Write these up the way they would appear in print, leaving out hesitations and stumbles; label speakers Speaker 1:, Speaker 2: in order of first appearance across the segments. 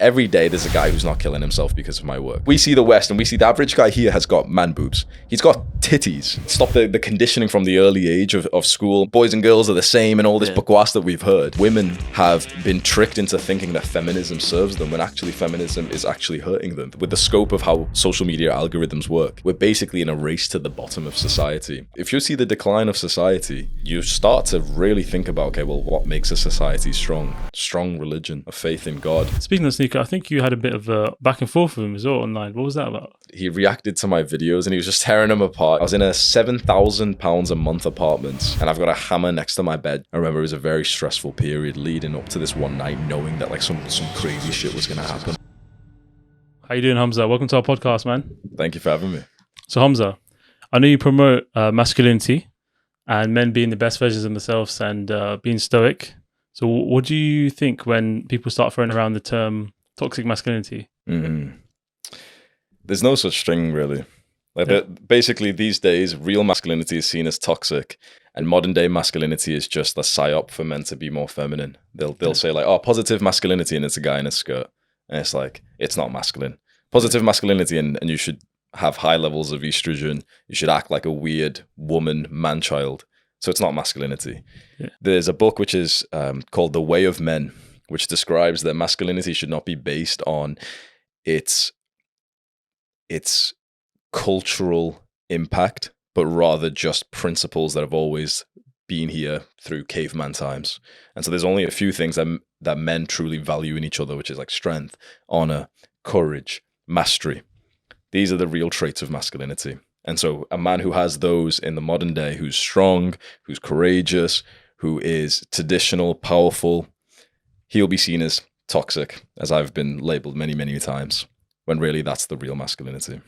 Speaker 1: Every day there's a guy who's not killing himself because of my work. We see the West and we see the average guy here has got man boobs. He's got titties. Stop the conditioning from the early age of school. Boys and girls are the same and all this bakwas that we've heard. Women have been tricked into thinking that feminism serves them when actually feminism is actually hurting them. With the scope of how social media algorithms work, we're basically in a race to the bottom of society. If you see the decline of society, you start to really think about, okay, well, what makes a society strong? Strong religion, a faith in God.
Speaker 2: Speaking of Sneako, I think you had a bit of a back and forth with him as well online. What was that about?
Speaker 1: He reacted to my videos and he was just tearing them apart. I was in a £7,000 a month apartment and I've got a hammer next to my bed. I remember it was a very stressful period leading up to this one night, knowing that like some crazy shit was going to happen.
Speaker 2: How you doing, Hamza? Welcome to our podcast, man.
Speaker 1: Thank you for having me.
Speaker 2: So Hamza, I know you promote masculinity and men being the best versions of themselves and being stoic. So what do you think when people start throwing around the term toxic masculinity?
Speaker 1: There's no such thing, really. Basically, these days, real masculinity is seen as toxic, and modern day masculinity is just a psyop for men to be more feminine. They'll say like, oh, positive masculinity, and it's a guy in a skirt. And it's like, it's not masculine. Positive masculinity, and you should have high levels of estrogen. You should act like a weird woman, man-child. So it's not masculinity. Yeah. There's a book which is called The Way of Men, which describes that masculinity should not be based on its cultural impact, but rather just principles that have always been here through caveman times. And so there's only a few things that men truly value in each other, which is like strength, honor, courage, mastery. These are the real traits of masculinity. And so a man who has those in the modern day, who's strong, who's courageous, who is traditional, powerful, he'll be seen as toxic, as I've been labeled many, many times, when really that's the real masculinity.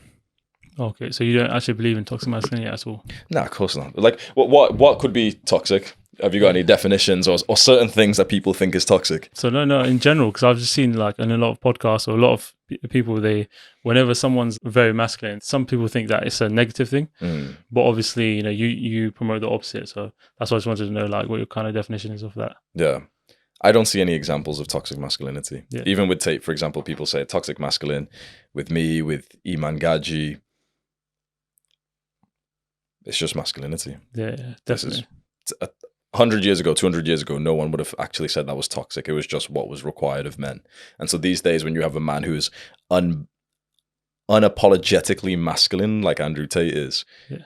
Speaker 2: Okay, so you don't actually believe in toxic masculinity at all? No,
Speaker 1: of course not. Like, what could be toxic? Have you got any definitions or certain things that people think is toxic?
Speaker 2: So no, in general, because I've just seen like in a lot of podcasts or a lot of people, whenever someone's very masculine, some people think that it's a negative thing, but obviously, you promote the opposite. So that's why I just wanted to know like what your kind of definition is of that.
Speaker 1: Yeah. I don't see any examples of toxic masculinity. Yeah. Even with Tate, for example, people say toxic masculine. With me, with Iman Gaji, it's just masculinity.
Speaker 2: Yeah, definitely.
Speaker 1: 100 years ago, 200 years ago, no one would have actually said that was toxic. It was just what was required of men. And so these days, when you have a man who is unapologetically masculine, like Andrew Tate is,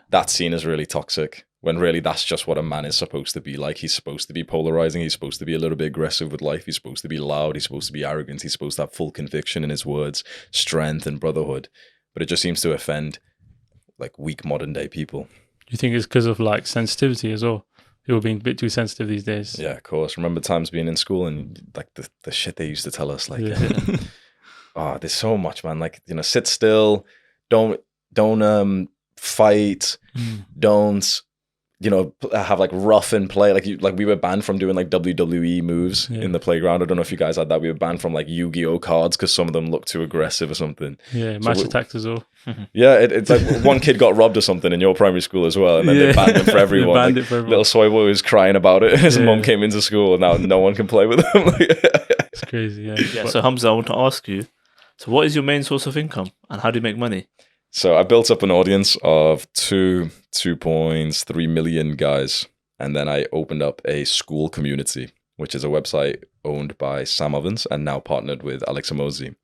Speaker 1: that's seen as really toxic, when really that's just what a man is supposed to be like. He's supposed to be polarizing. He's supposed to be a little bit aggressive with life. He's supposed to be loud. He's supposed to be arrogant. He's supposed to have full conviction in his words, strength and brotherhood. But it just seems to offend like weak modern day people.
Speaker 2: Do you think it's because of like sensitivity as well? People being a bit too sensitive these days.
Speaker 1: Yeah, of course. Remember times being in school and like the shit they used to tell us, like, oh, there's so much, man. Like, sit still, don't fight, don't, have like rough and play. Like we were banned from doing like WWE moves in the playground. I don't know if you guys had that. We were banned from like Yu-Gi-Oh cards because some of them looked too aggressive or something.
Speaker 2: Yeah, match attacks as well.
Speaker 1: Yeah, it's like one kid got robbed or something in your primary school as well, and then they banned it for everyone. Little soy boy was crying about it. His mum came into school, and now no one can play with him.
Speaker 2: It's crazy,
Speaker 3: yeah. So Hamza, I want to ask you, so what is your main source of income, and how do you make money?
Speaker 1: So I built up an audience of 2.3 million guys, and then I opened up a school community, which is a website owned by Sam Ovens and now partnered with Alex Amosi.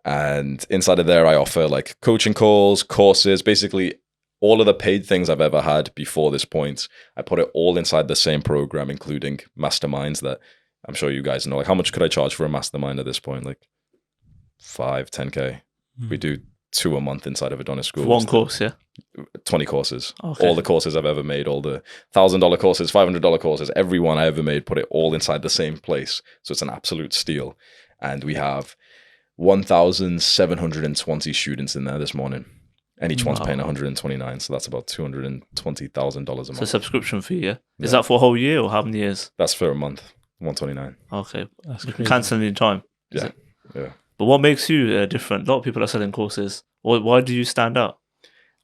Speaker 1: And inside of there, I offer like coaching calls, courses, basically all of the paid things I've ever had before this point. I put it all inside the same program, including masterminds that I'm sure you guys know. Like, how much could I charge for a mastermind at this point? Like 5, 10K. We do 2 a month inside of Adonis School.
Speaker 3: One course, yeah?
Speaker 1: 20 courses. Okay. All the courses I've ever made, all the $1,000 courses, $500 courses, every one I ever made, put it all inside the same place. So it's an absolute steal. And we have 1,720 students in there this morning. And each one's paying $129. So that's about $220,000 a month.
Speaker 3: So subscription fee, yeah? Is that for a whole year or how many years?
Speaker 1: That's for a month, $129.
Speaker 3: Okay. That's cancelling in time.
Speaker 1: Yeah.
Speaker 3: But what makes you different? A lot of people are selling courses. Why do you stand out?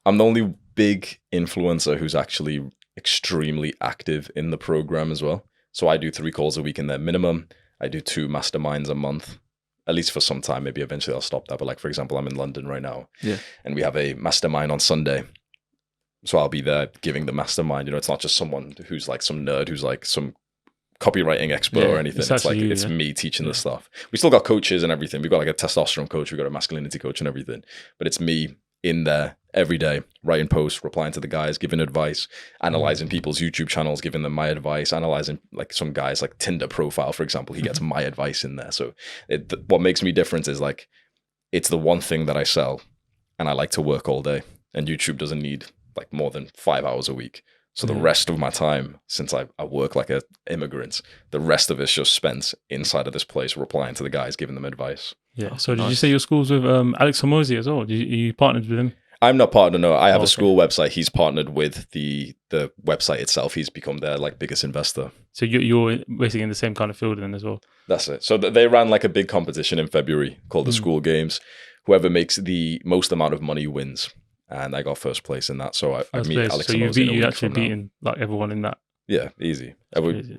Speaker 1: I'm the only big influencer who's actually extremely active in the program as well. So I do 3 calls a week in there minimum. I do 2 masterminds a month. at least for some time. Maybe eventually I'll stop that. But like, for example, I'm in London right now,
Speaker 3: Yeah.
Speaker 1: and we have a mastermind on Sunday. So I'll be there giving the mastermind. You know, it's not just someone who's like some nerd who's like some copywriting expert or anything. It's like it's me teaching the stuff. We still got coaches and everything. We've got like a testosterone coach, we've got a masculinity coach and everything. But it's me in there every day, writing posts, replying to the guys, giving advice, analyzing people's YouTube channels, giving them my advice, analyzing like some guys like Tinder profile, for example. He gets my advice in there. So what makes me different is like, it's the one thing that I sell, and I like to work all day, and YouTube doesn't need like more than 5 hours a week. So the rest of my time, since I work like an immigrant, the rest of it's just spent inside of this place replying to the guys, giving them advice.
Speaker 2: Yeah. So did you say your school's with Alex Hormozi as well? You partnered with him?
Speaker 1: I'm not partnered, no. I have a school website. He's partnered with the website itself. He's become their like biggest investor.
Speaker 2: So you're basically in the same kind of field then as well?
Speaker 1: That's it. So they ran like a big competition in February called the School Games. Whoever makes the most amount of money wins. And I got first place in that. So I meet Alex.
Speaker 2: So you actually beaten like everyone in that.
Speaker 1: Yeah, easy.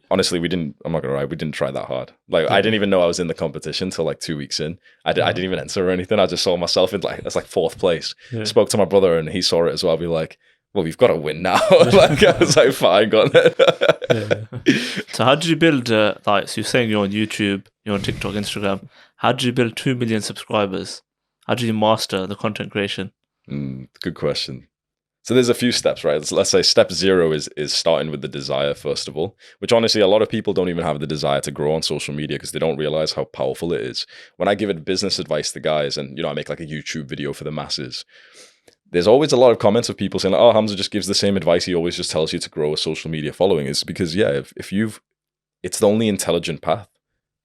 Speaker 1: Honestly, I'm not gonna lie, we didn't try that hard. Like I didn't even know I was in the competition till like 2 weeks in. I didn't even enter or anything. I just saw myself in like, that's like fourth place. Yeah. Spoke to my brother and he saw it as well. I'll be like, well, we've got to win now. Like I was like, fine, got it.
Speaker 3: So how did you build, like, so you're saying you're on YouTube, you're on TikTok, Instagram. How did you build 2 million subscribers? How did you master the content creation?
Speaker 1: Good question. So there's a few steps, right? Let's say step 0 is starting with the desire, first of all, which honestly, a lot of people don't even have the desire to grow on social media because they don't realize how powerful it is. When I give business advice to guys and, you know, I make like a YouTube video for the masses, there's always a lot of comments of people saying, like, oh, Hamza just gives the same advice. He always just tells you to grow a social media following. It's because, yeah, it's the only intelligent path.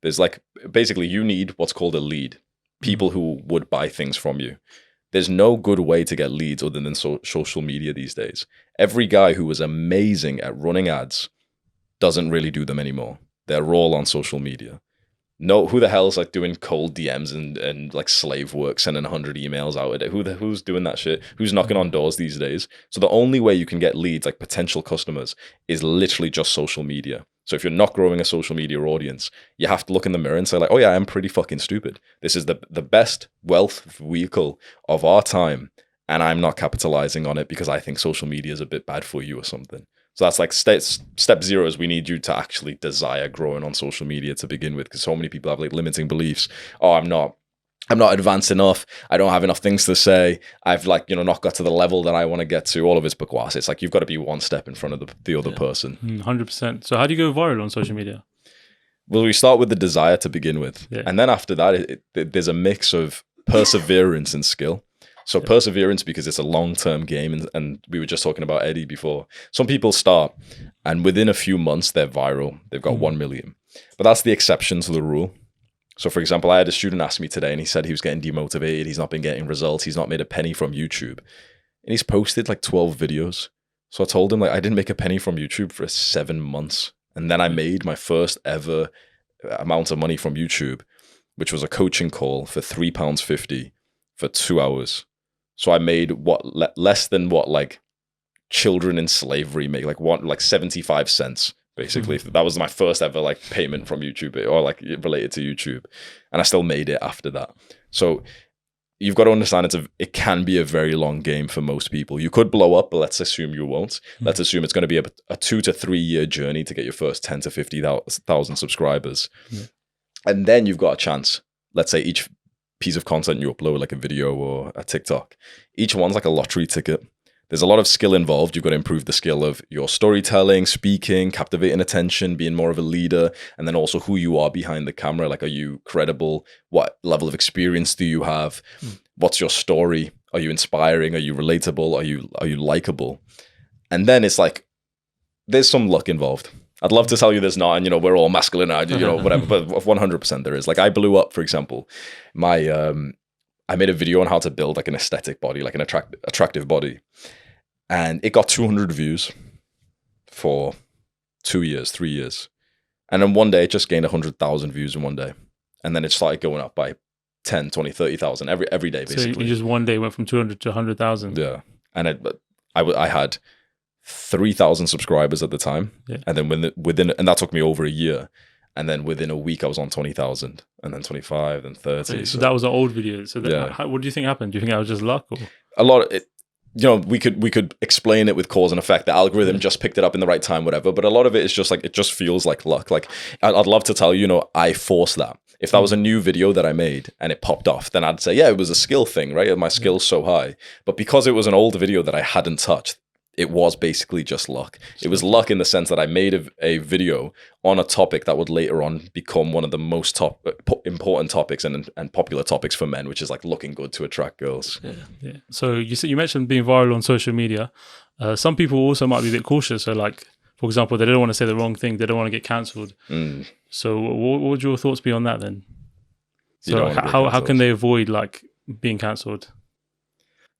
Speaker 1: There's like, basically you need what's called a lead, people who would buy things from you. There's no good way to get leads other than social media these days. Every guy who was amazing at running ads doesn't really do them anymore. They're all on social media. No, who the hell's like doing cold DMs and like slave work, sending 100 emails out a day? Who's doing that shit? Who's knocking on doors these days? So the only way you can get leads, like potential customers, is literally just social media. So if you're not growing a social media audience, you have to look in the mirror and say like, oh yeah, I'm pretty fucking stupid. This is the best wealth vehicle of our time, and I'm not capitalizing on it because I think social media is a bit bad for you or something. So that's like step 0 is we need you to actually desire growing on social media to begin with, because so many people have like limiting beliefs. Oh, I'm not advanced enough. I don't have enough things to say. I've like, you know, not got to the level that I want to get to. All of it's bakwas. It's like you've got to be one step in front of the other person.
Speaker 2: 100%. So how do you go viral on social media?
Speaker 1: Well, we start with the desire to begin with. Yeah. And then after that, there's a mix of perseverance and skill. So perseverance, because it's a long-term game, and we were just talking about Eddie before. Some people start, and within a few months, they're viral. They've got 1 million. But that's the exception to the rule. So, for example, I had a student ask me today, and he said he was getting demotivated. He's not been getting results. He's not made a penny from YouTube. And he's posted like 12 videos. So I told him, like, I didn't make a penny from YouTube for 7 months. And then I made my first ever amount of money from YouTube, which was a coaching call for £3.50 for 2 hours. So I made less than what like children in slavery make, like 75 cents basically. That was my first ever like payment from YouTube, or like related to YouTube, and I still made it after that. So you've got to understand it can be a very long game for most people. You could blow up, but let's assume you won't. Let's assume it's going to be a 2 to 3 year journey to get your first 10 to 50,000 subscribers, and then you've got a chance. Let's say each piece of content you upload, like a video or a TikTok, each one's like a lottery ticket. There's a lot of skill involved. You've got to improve the skill of your storytelling, speaking, captivating attention, being more of a leader, and then also who you are behind the camera. Like, are you credible? What level of experience do you have? What's your story? Are you inspiring? Are you relatable? Are you likable? And then it's like, there's some luck involved. I'd love to tell you there's not, and, you know, we're all masculine, you know, whatever, but 100% there is. Like, I blew up, for example, I made a video on how to build like an aesthetic body, like an attractive body. And it got 200 views for 2 years, 3 years. And then one day it just gained 100,000 views in one day. And then it started going up by 10, 20, 30,000 every day, basically.
Speaker 2: So you just one day went from 200 to 100,000.
Speaker 1: Yeah. And I had 3,000 subscribers at the time. Yeah. And then and that took me over a year. And then within a week, I was on 20,000, and then 25, then 30.
Speaker 2: So that was an old video. So
Speaker 1: Yeah.
Speaker 2: What do you think happened? Do you think that was just luck? Or?
Speaker 1: A lot of it, we could explain it with cause and effect. The algorithm just picked it up in the right time, whatever. But a lot of it is just like, it just feels like luck. Like, I'd love to tell you, I forced that. If that was a new video that I made and it popped off, then I'd say, yeah, it was a skill thing, right? My skill's so high. But because it was an old video that I hadn't touched, it was basically just luck. It was luck in the sense that I made a video on a topic that would later on become one of the most important topics and popular topics for men, which is like looking good to attract girls.
Speaker 2: Yeah. So you mentioned being viral on social media. Some people also might be a bit cautious. So like, for example, they don't want to say the wrong thing. They don't want to get cancelled. So what would your thoughts be on that then? So how can they avoid like being cancelled?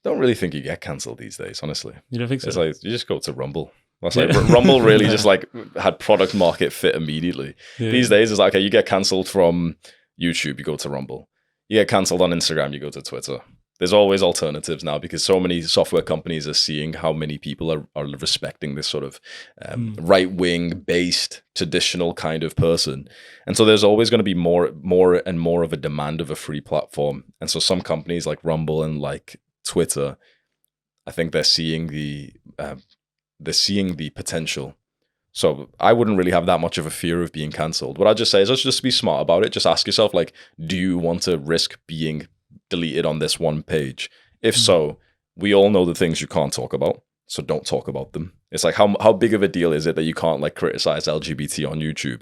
Speaker 1: Don't really think you get cancelled these days, honestly.
Speaker 2: You don't think so?
Speaker 1: It's like you just go to Rumble. That's like Rumble really just like had product market fit immediately.
Speaker 2: Yeah.
Speaker 1: These days it's like, okay, you get cancelled from YouTube, you go to Rumble. You get cancelled on Instagram, you go to Twitter. There's always alternatives now because so many software companies are seeing how many people are respecting this sort of right-wing based traditional kind of person. And so there's always going to be more and more of a demand of a free platform. And so some companies like Rumble and like Twitter, I think they're seeing the potential. So I wouldn't really have that much of a fear of being cancelled. What I just say is, let's just be smart about it. Just ask yourself, like, do you want to risk being deleted on this one page? If so, we all know the things you can't talk about, so don't talk about them. It's like, how big of a deal is it that you can't like criticize LGBT on YouTube?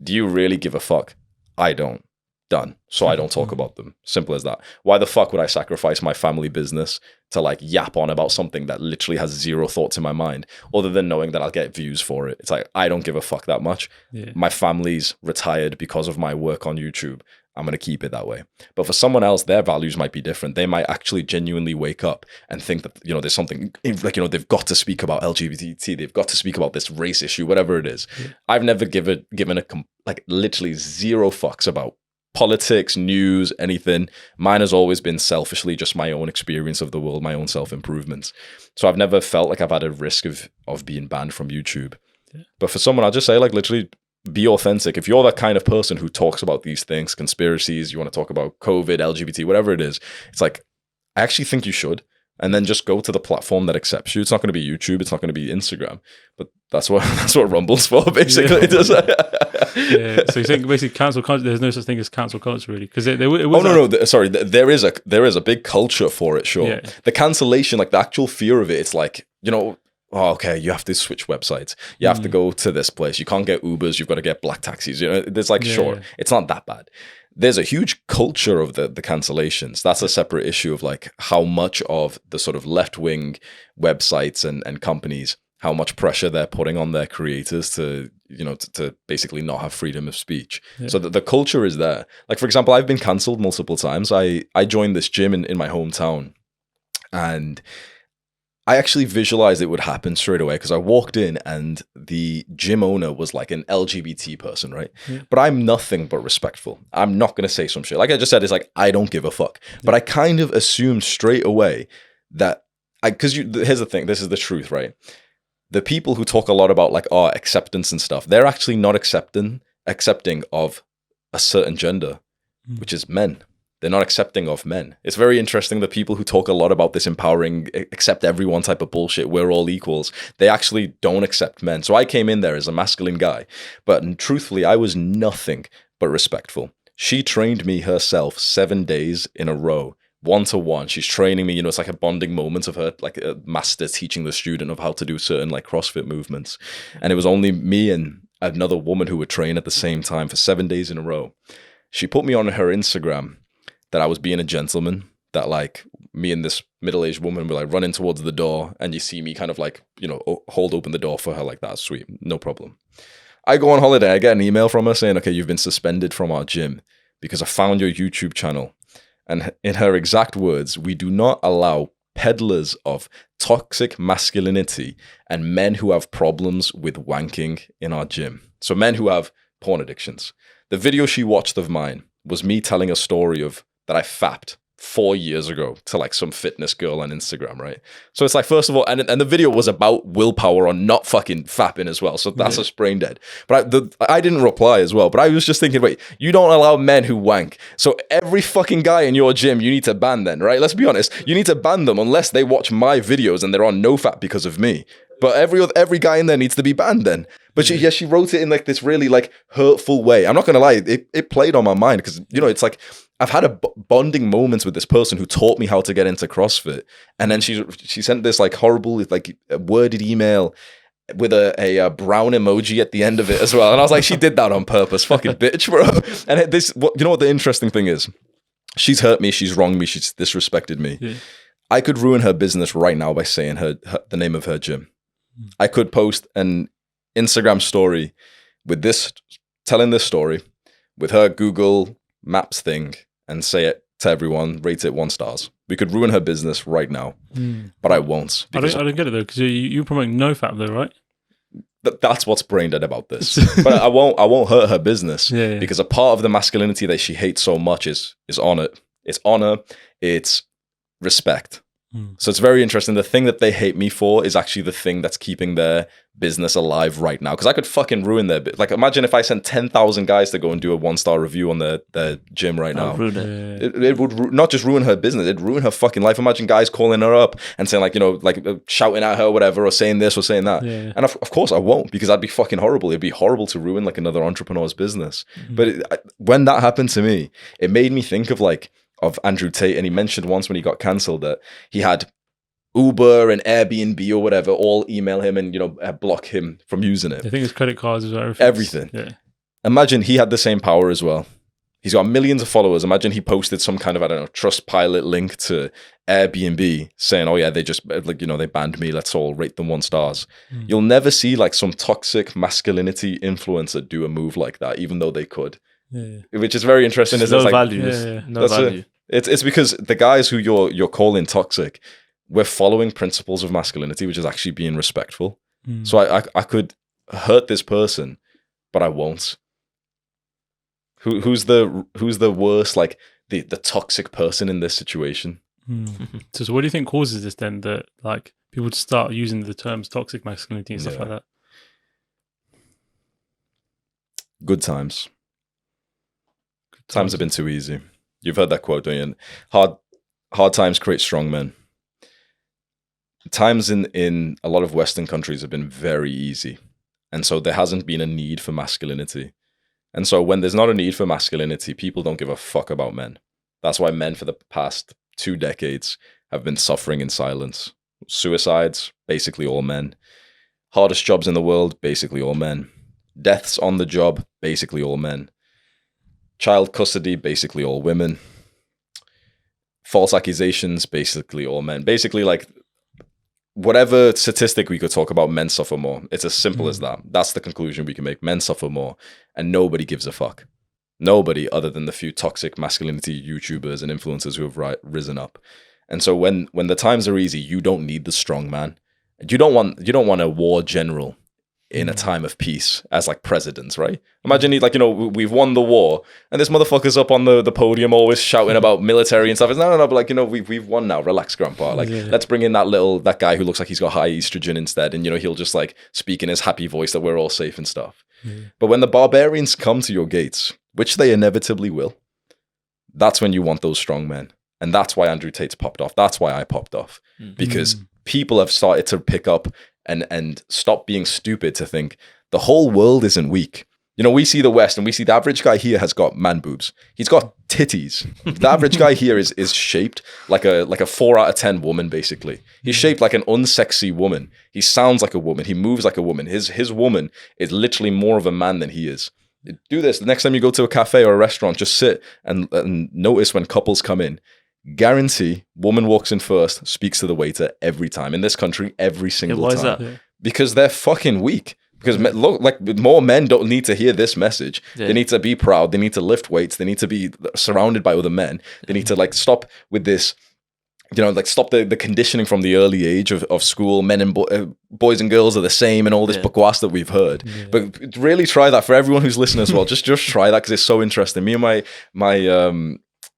Speaker 1: Do you really give a fuck? I don't. Done. So I don't talk about them. Simple as that. Why the fuck would I sacrifice my family business to like yap on about something that literally has zero thoughts in my mind, other than knowing that I'll get views for it? It's like, I don't give a fuck that much.
Speaker 2: Yeah. My
Speaker 1: My family's retired because of my work on YouTube. I'm going to keep it that way. But for someone else, their values might be different. They might actually genuinely wake up and think that, there's something like, they've got to speak about LGBT, they've got to speak about this race issue, whatever it is. Yeah. I've never given literally zero fucks about politics, news, anything. Mine has always been selfishly just my own experience of the world, my own self-improvements. So I've never felt like I've had a risk of being banned from YouTube. Yeah. But for someone, I'll just say, like, literally be authentic. If you're that kind of person who talks about these things, conspiracies, you want to talk about COVID, LGBT, whatever it is, it's like, I actually think you should. And then just go to the platform that accepts you. It's not going to be YouTube. It's not going to be Instagram. But that's what Rumble's for, basically.
Speaker 2: Yeah. So you think basically cancel culture? There's no such thing as cancel culture, really, because it was.
Speaker 1: Oh no! Sorry, there is a big culture for it. Sure, yeah. The cancellation, like the actual fear of it, it's like, oh, okay, you have to switch websites. You have to go to this place. You can't get Ubers. You've got to get black taxis. There's like, sure, it's not that bad. There's a huge culture of the cancellations. That's a separate issue of like how much of the sort of left-wing websites and companies, how much pressure they're putting on their creators to basically not have freedom of speech. Yeah. So the culture is there. Like, for example, I've been cancelled multiple times. I joined this gym in my hometown, and I actually visualized it would happen straight away because I walked in and the gym owner was like an LGBT person, right? Yeah. But I'm nothing but respectful. I'm not going to say some shit. Like I just said, it's like, I don't give a fuck. Yeah. But I kind of assumed straight away that here's the thing, this is the truth, right? The people who talk a lot about like acceptance and stuff, they're actually not accepting of a certain gender, which is men. They're not accepting of men. It's very interesting that people who talk a lot about this empowering, accept everyone type of bullshit, we're all equals, they actually don't accept men. So I came in there as a masculine guy, but truthfully, I was nothing but respectful. She trained me herself 7 days in a row, 1-to-1. She's training me, it's like a bonding moment of her, like a master teaching the student of how to do certain like CrossFit movements. And it was only me and another woman who would train at the same time for 7 days in a row. She put me on her Instagram that I was being a gentleman, that like me and this middle-aged woman were like running towards the door, and you see me kind of like, hold open the door for her like that. Sweet, no problem. I go on holiday, I get an email from her saying, okay, you've been suspended from our gym because I found your YouTube channel. And in her exact words, we do not allow peddlers of toxic masculinity and men who have problems with wanking in our gym. So men who have porn addictions. The video she watched of mine was me telling a story of that I fapped 4 years ago to like some fitness girl on Instagram, right? So it's like, first of all, and the video was about willpower on not fucking fapping as well. So that's just brain dead. But I didn't reply as well. But I was just thinking, wait, you don't allow men who wank. So every fucking guy in your gym, you need to ban then, right? Let's be honest. You need to ban them unless they watch my videos and they're on no fap because of me. But every guy in there needs to be banned then. But she wrote it in like this really like hurtful way. I'm not gonna lie, it played on my mind because, you know, it's like I've had a bonding moments with this person who taught me how to get into CrossFit, and then she sent this like horrible like worded email with a brown emoji at the end of it as well, and I was like, she did that on purpose, fucking bitch, bro. And you know what the interesting thing is? She's hurt me, she's wronged me, she's disrespected me. Yeah. I could ruin her business right now by saying the name of her gym. I could post an Instagram story with this, telling this story with her Google Maps thing and say it to everyone, rate it 1 star. We could ruin her business right now, but I won't.
Speaker 2: I don't get it though, because you promote no fap though, right?
Speaker 1: That's what's brain dead about this. But I won't hurt her business because a part of the masculinity that she hates so much is honor. It's honor. It's respect. So it's very interesting. The thing that they hate me for is actually the thing that's keeping their business alive right now. Because I could fucking ruin their like. Imagine if I sent 10,000 guys to go and do a 1-star review on their gym right now.
Speaker 3: Ruin it.
Speaker 1: It would not just ruin her business. It'd ruin her fucking life. Imagine guys calling her up and saying like, you know, like shouting at her or whatever, or saying this or saying that. Yeah. And of course I won't, because that'd be fucking horrible. It'd be horrible to ruin like another entrepreneur's business. But when that happened to me, it made me think of Andrew Tate, and he mentioned once when he got cancelled that he had Uber and Airbnb or whatever all email him and, you know, block him from using it.
Speaker 2: I think his credit cards as well.
Speaker 1: Everything. Yeah. Imagine he had the same power as well. He's got millions of followers. Imagine he posted some kind of, I don't know, Trustpilot link to Airbnb saying, oh yeah, they just, like, you know, they banned me. Let's all rate them 1 star. You'll never see like some toxic masculinity influencer do a move like that, even though they could. Yeah. Which is very interesting.
Speaker 3: No value. No value.
Speaker 1: It's because the guys who you're calling toxic, we're following principles of masculinity, which is actually being respectful. So I could hurt this person, but I won't. Who's the worst, like the toxic person in this situation?
Speaker 2: So what do you think causes this then? That like people start using the terms toxic masculinity and stuff like that?
Speaker 1: Good times. Times have been too easy. You've heard that quote, don't you? Hard times create strong men. Times in a lot of Western countries have been very easy. And so there hasn't been a need for masculinity. And so when there's not a need for masculinity, people don't give a fuck about men. That's why men for the past 2 decades have been suffering in silence. Suicides, basically all men. Hardest jobs in the world, basically all men. Deaths on the job, basically all men. Child custody, basically all women. False accusations, basically all men. Basically, like, whatever statistic we could talk about, men suffer more. It's as simple as that. That's the conclusion we can make. Men suffer more, and nobody gives a fuck. Nobody, other than the few toxic masculinity YouTubers and influencers who have risen up. And so when the times are easy, you don't need the strong man. You don't want a war general in a time of peace as like presidents, right? Imagine we've won the war and this motherfucker's up on the podium always shouting about military and stuff. It's no, but like, we've won now. Relax, grandpa. Like, let's bring in that guy who looks like he's got high estrogen instead, and he'll just like speak in his happy voice that we're all safe and stuff. But when the barbarians come to your gates, which they inevitably will, that's when you want those strong men. And that's why Andrew Tate's popped off. That's why I popped off. Because people have started to pick up and stop being stupid to think the whole world isn't weak. We see the West and we see the average guy here has got man boobs. He's got titties. The average guy here is shaped like a 4 out of 10 woman, basically. He's shaped like an unsexy woman. He sounds like a woman. He moves like a woman. His woman is literally more of a man than he is. Do this. The next time you go to a cafe or a restaurant, just sit and notice when couples come in. Guarantee woman walks in first, speaks to the waiter every time. In this country, every single time.
Speaker 3: Why is that?
Speaker 1: Because they're fucking weak. Because look, like more men don't need to hear this message. They need to be proud. They need to lift weights. They need to be surrounded by other men. They need to like stop with this, stop the conditioning from the early age of school. Men and boys and girls are the same and all this bakwas that we've heard. But really try that for everyone who's listening as well. just try that because it's so interesting. Me and my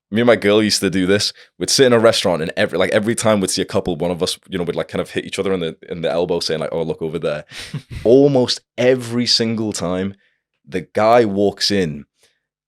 Speaker 1: me and my girl used to do this. We'd sit in a restaurant, and every time we'd see a couple, one of us, would like kind of hit each other in the elbow, saying like, "Oh, look over there." Almost every single time, the guy walks in,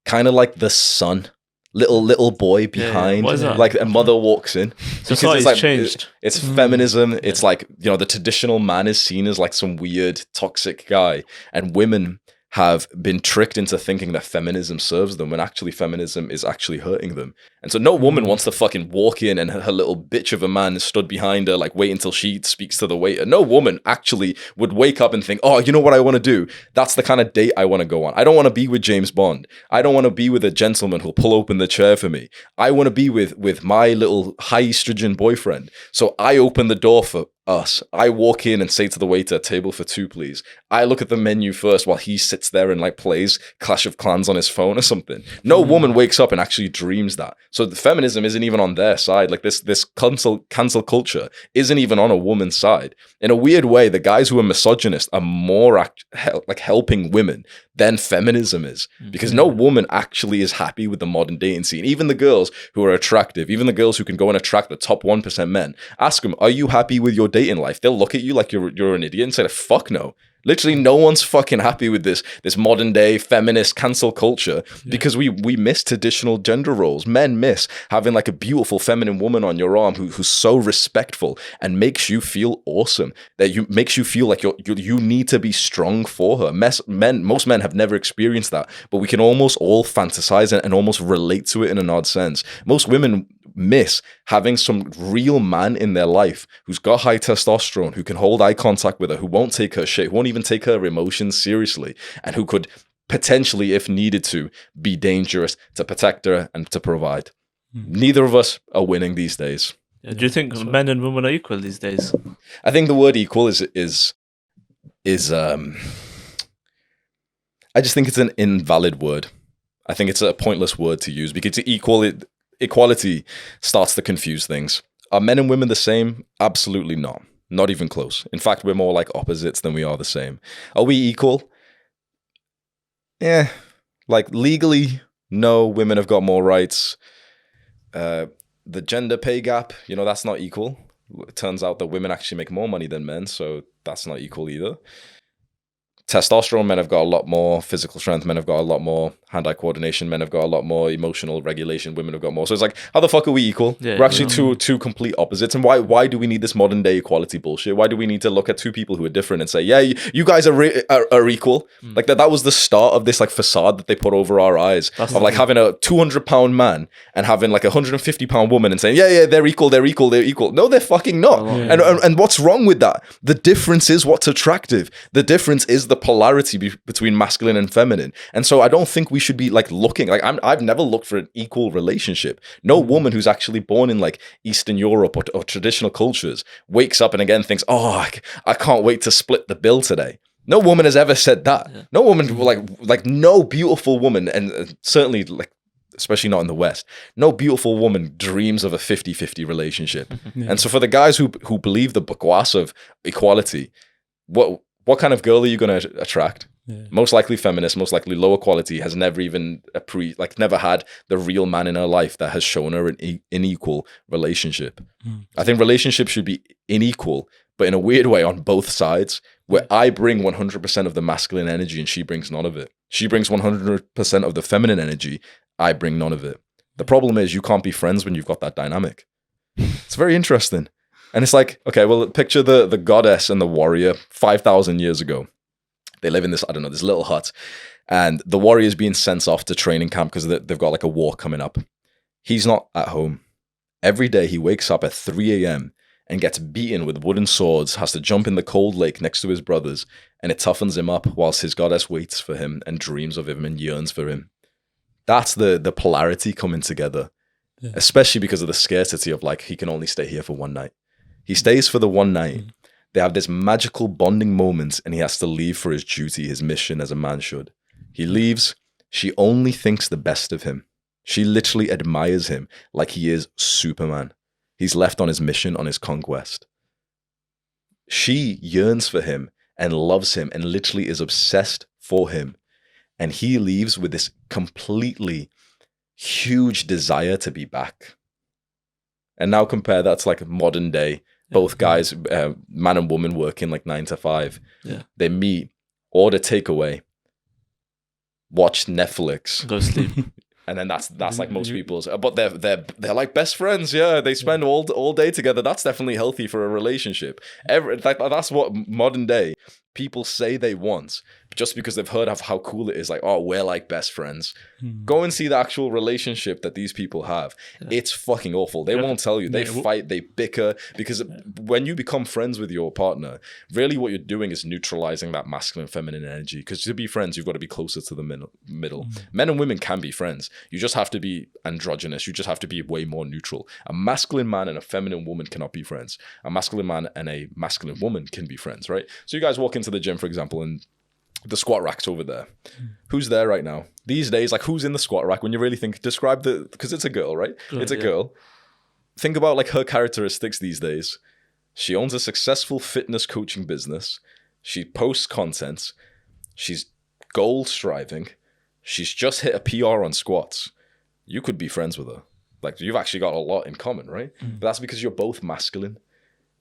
Speaker 1: kind of like the son, little boy behind,
Speaker 3: What is that?
Speaker 1: like a mother walks in.
Speaker 3: Society's
Speaker 1: It's
Speaker 3: changed.
Speaker 1: It's feminism. It's like, the traditional man is seen as like some weird toxic guy, and women have been tricked into thinking that feminism serves them when actually feminism is actually hurting them. And so no woman wants to fucking walk in and her little bitch of a man stood behind her, like wait until she speaks to the waiter. No woman actually would wake up and think, oh, you know what I want to do? That's the kind of date I want to go on. I don't want to be with James Bond. I don't want to be with a gentleman who'll pull open the chair for me. I want to be with my little high estrogen boyfriend. So I open the door for us. I walk in and say to the waiter, table for two, please. I look at the menu first while he sits there and like plays Clash of Clans on his phone or something. No woman wakes up and actually dreams that. So the feminism isn't even on their side. Like this cancel culture isn't even on a woman's side. In a weird way, the guys who are misogynist are more helping women than feminism is, because no woman actually is happy with the modern dating scene. Even the girls who are attractive, even the girls who can go and attract the top 1% men, ask them, are you happy with your dating life? They'll look at you like you're an idiot and say, fuck no. Literally no one's fucking happy with this modern day feminist cancel culture, because we miss traditional gender roles. Men miss having like a beautiful feminine woman on your arm who's so respectful and makes you feel awesome, that makes you feel like you need to be strong for her. Most men have never experienced that, but we can almost all fantasize and almost relate to it in an odd sense. Most women miss having some real man in their life who's got high testosterone, who can hold eye contact with her, who won't take her shit, who won't even take her emotions seriously, and who could potentially, if needed to, be dangerous to protect her and to provide. Neither of us are winning these days.
Speaker 3: Yeah, do you think men and women are equal these days?
Speaker 1: I think the word equal is I just think it's an invalid word. I think it's a pointless word to use, because equality starts to confuse things. Are men and women the same? Absolutely not. Not even close. In fact, we're more like opposites than we are the same. Are we equal? Yeah. Like legally, no, women have got more rights. The gender pay gap, that's not equal. It turns out that women actually make more money than men, so that's not equal either. Testosterone, men have got a lot more. Physical strength, men have got a lot more. Hand-eye coordination, men have got a lot more. Emotional regulation, women have got more. So it's like, how the fuck are we equal? We're actually two complete opposites. And why do we need this modern day equality bullshit? Why do we need to look at two people who are different and say, yeah, you guys are equal? Like that was the start of this like facade that they put over our eyes of like having a 200-pound man and having like a 150-pound woman and saying, yeah, they're equal. No, they're fucking not. And what's wrong with that? The difference is what's attractive. The difference is the polarity between masculine and feminine. And so I don't think we should be like looking like I've never looked for an equal relationship. No woman who's actually born in like Eastern Europe or traditional cultures wakes up and again thinks, oh, I can't wait to split the bill today. No woman has ever said that. No woman, like no beautiful woman, and certainly like especially not in the West, no beautiful woman dreams of a 50-50 relationship. And so for the guys who believe the bakwas of equality, what kind of girl are you going to attract? Most likely feminist, most likely lower quality, has never even never had the real man in her life that has shown her an unequal relationship. I think relationships should be unequal, but in a weird way on both sides, where I bring 100% of the masculine energy and she brings none of it. She brings 100% of the feminine energy, I bring none of it. The problem is you can't be friends when you've got that dynamic. It's very interesting. And it's like, okay, well, picture the goddess and the warrior 5,000 years ago. They live in this, this little hut. And the warrior's being sent off to training camp because they've got like a war coming up. He's not at home. Every day he wakes up at 3 a.m. and gets beaten with wooden swords, has to jump in the cold lake next to his brothers, and it toughens him up whilst his goddess waits for him and dreams of him and yearns for him. That's the polarity coming together, especially because of the scarcity of like, he can only stay here for one night. He stays for the one night. They have this magical bonding moment and he has to leave for his duty, his mission as a man should. He leaves. She only thinks the best of him. She literally admires him like he is Superman. He's left on his mission, on his conquest. She yearns for him and loves him and literally is obsessed for him. And he leaves with this completely huge desire to be back. And now compare that to like modern day, both guys, man and woman working like 9 to 5.
Speaker 3: Yeah.
Speaker 1: They meet, order takeaway, watch Netflix,
Speaker 3: Go sleep.
Speaker 1: and then that's like most people's. But they're like best friends. Yeah, they spend all day together. That's definitely healthy for a relationship. That's what modern day people say they want, just because they've heard of how cool it is. Like, oh, we're like best friends. Go and see the actual relationship that these people have. It's fucking awful. They won't tell you. They fight, they bicker, because when you become friends with your partner, really what you're doing is neutralizing that masculine feminine energy. Because to be friends, you've got to be closer to the middle. Men and women can be friends. You just have to be androgynous. You just have to be way more neutral. A masculine man and a feminine woman cannot be friends. A masculine man and a masculine woman can be friends, right? So you guys walk into the gym, for example, and the squat rack's over there. Who's there right now? These days, like, who's in the squat rack? When you really think, describe because it's a girl, right? It's a girl. Think about like her characteristics these days. She owns a successful fitness coaching business. She posts content. She's goal striving. She's just hit a PR on squats. You could be friends with her. Like, you've actually got a lot in common, right? But that's because you're both masculine.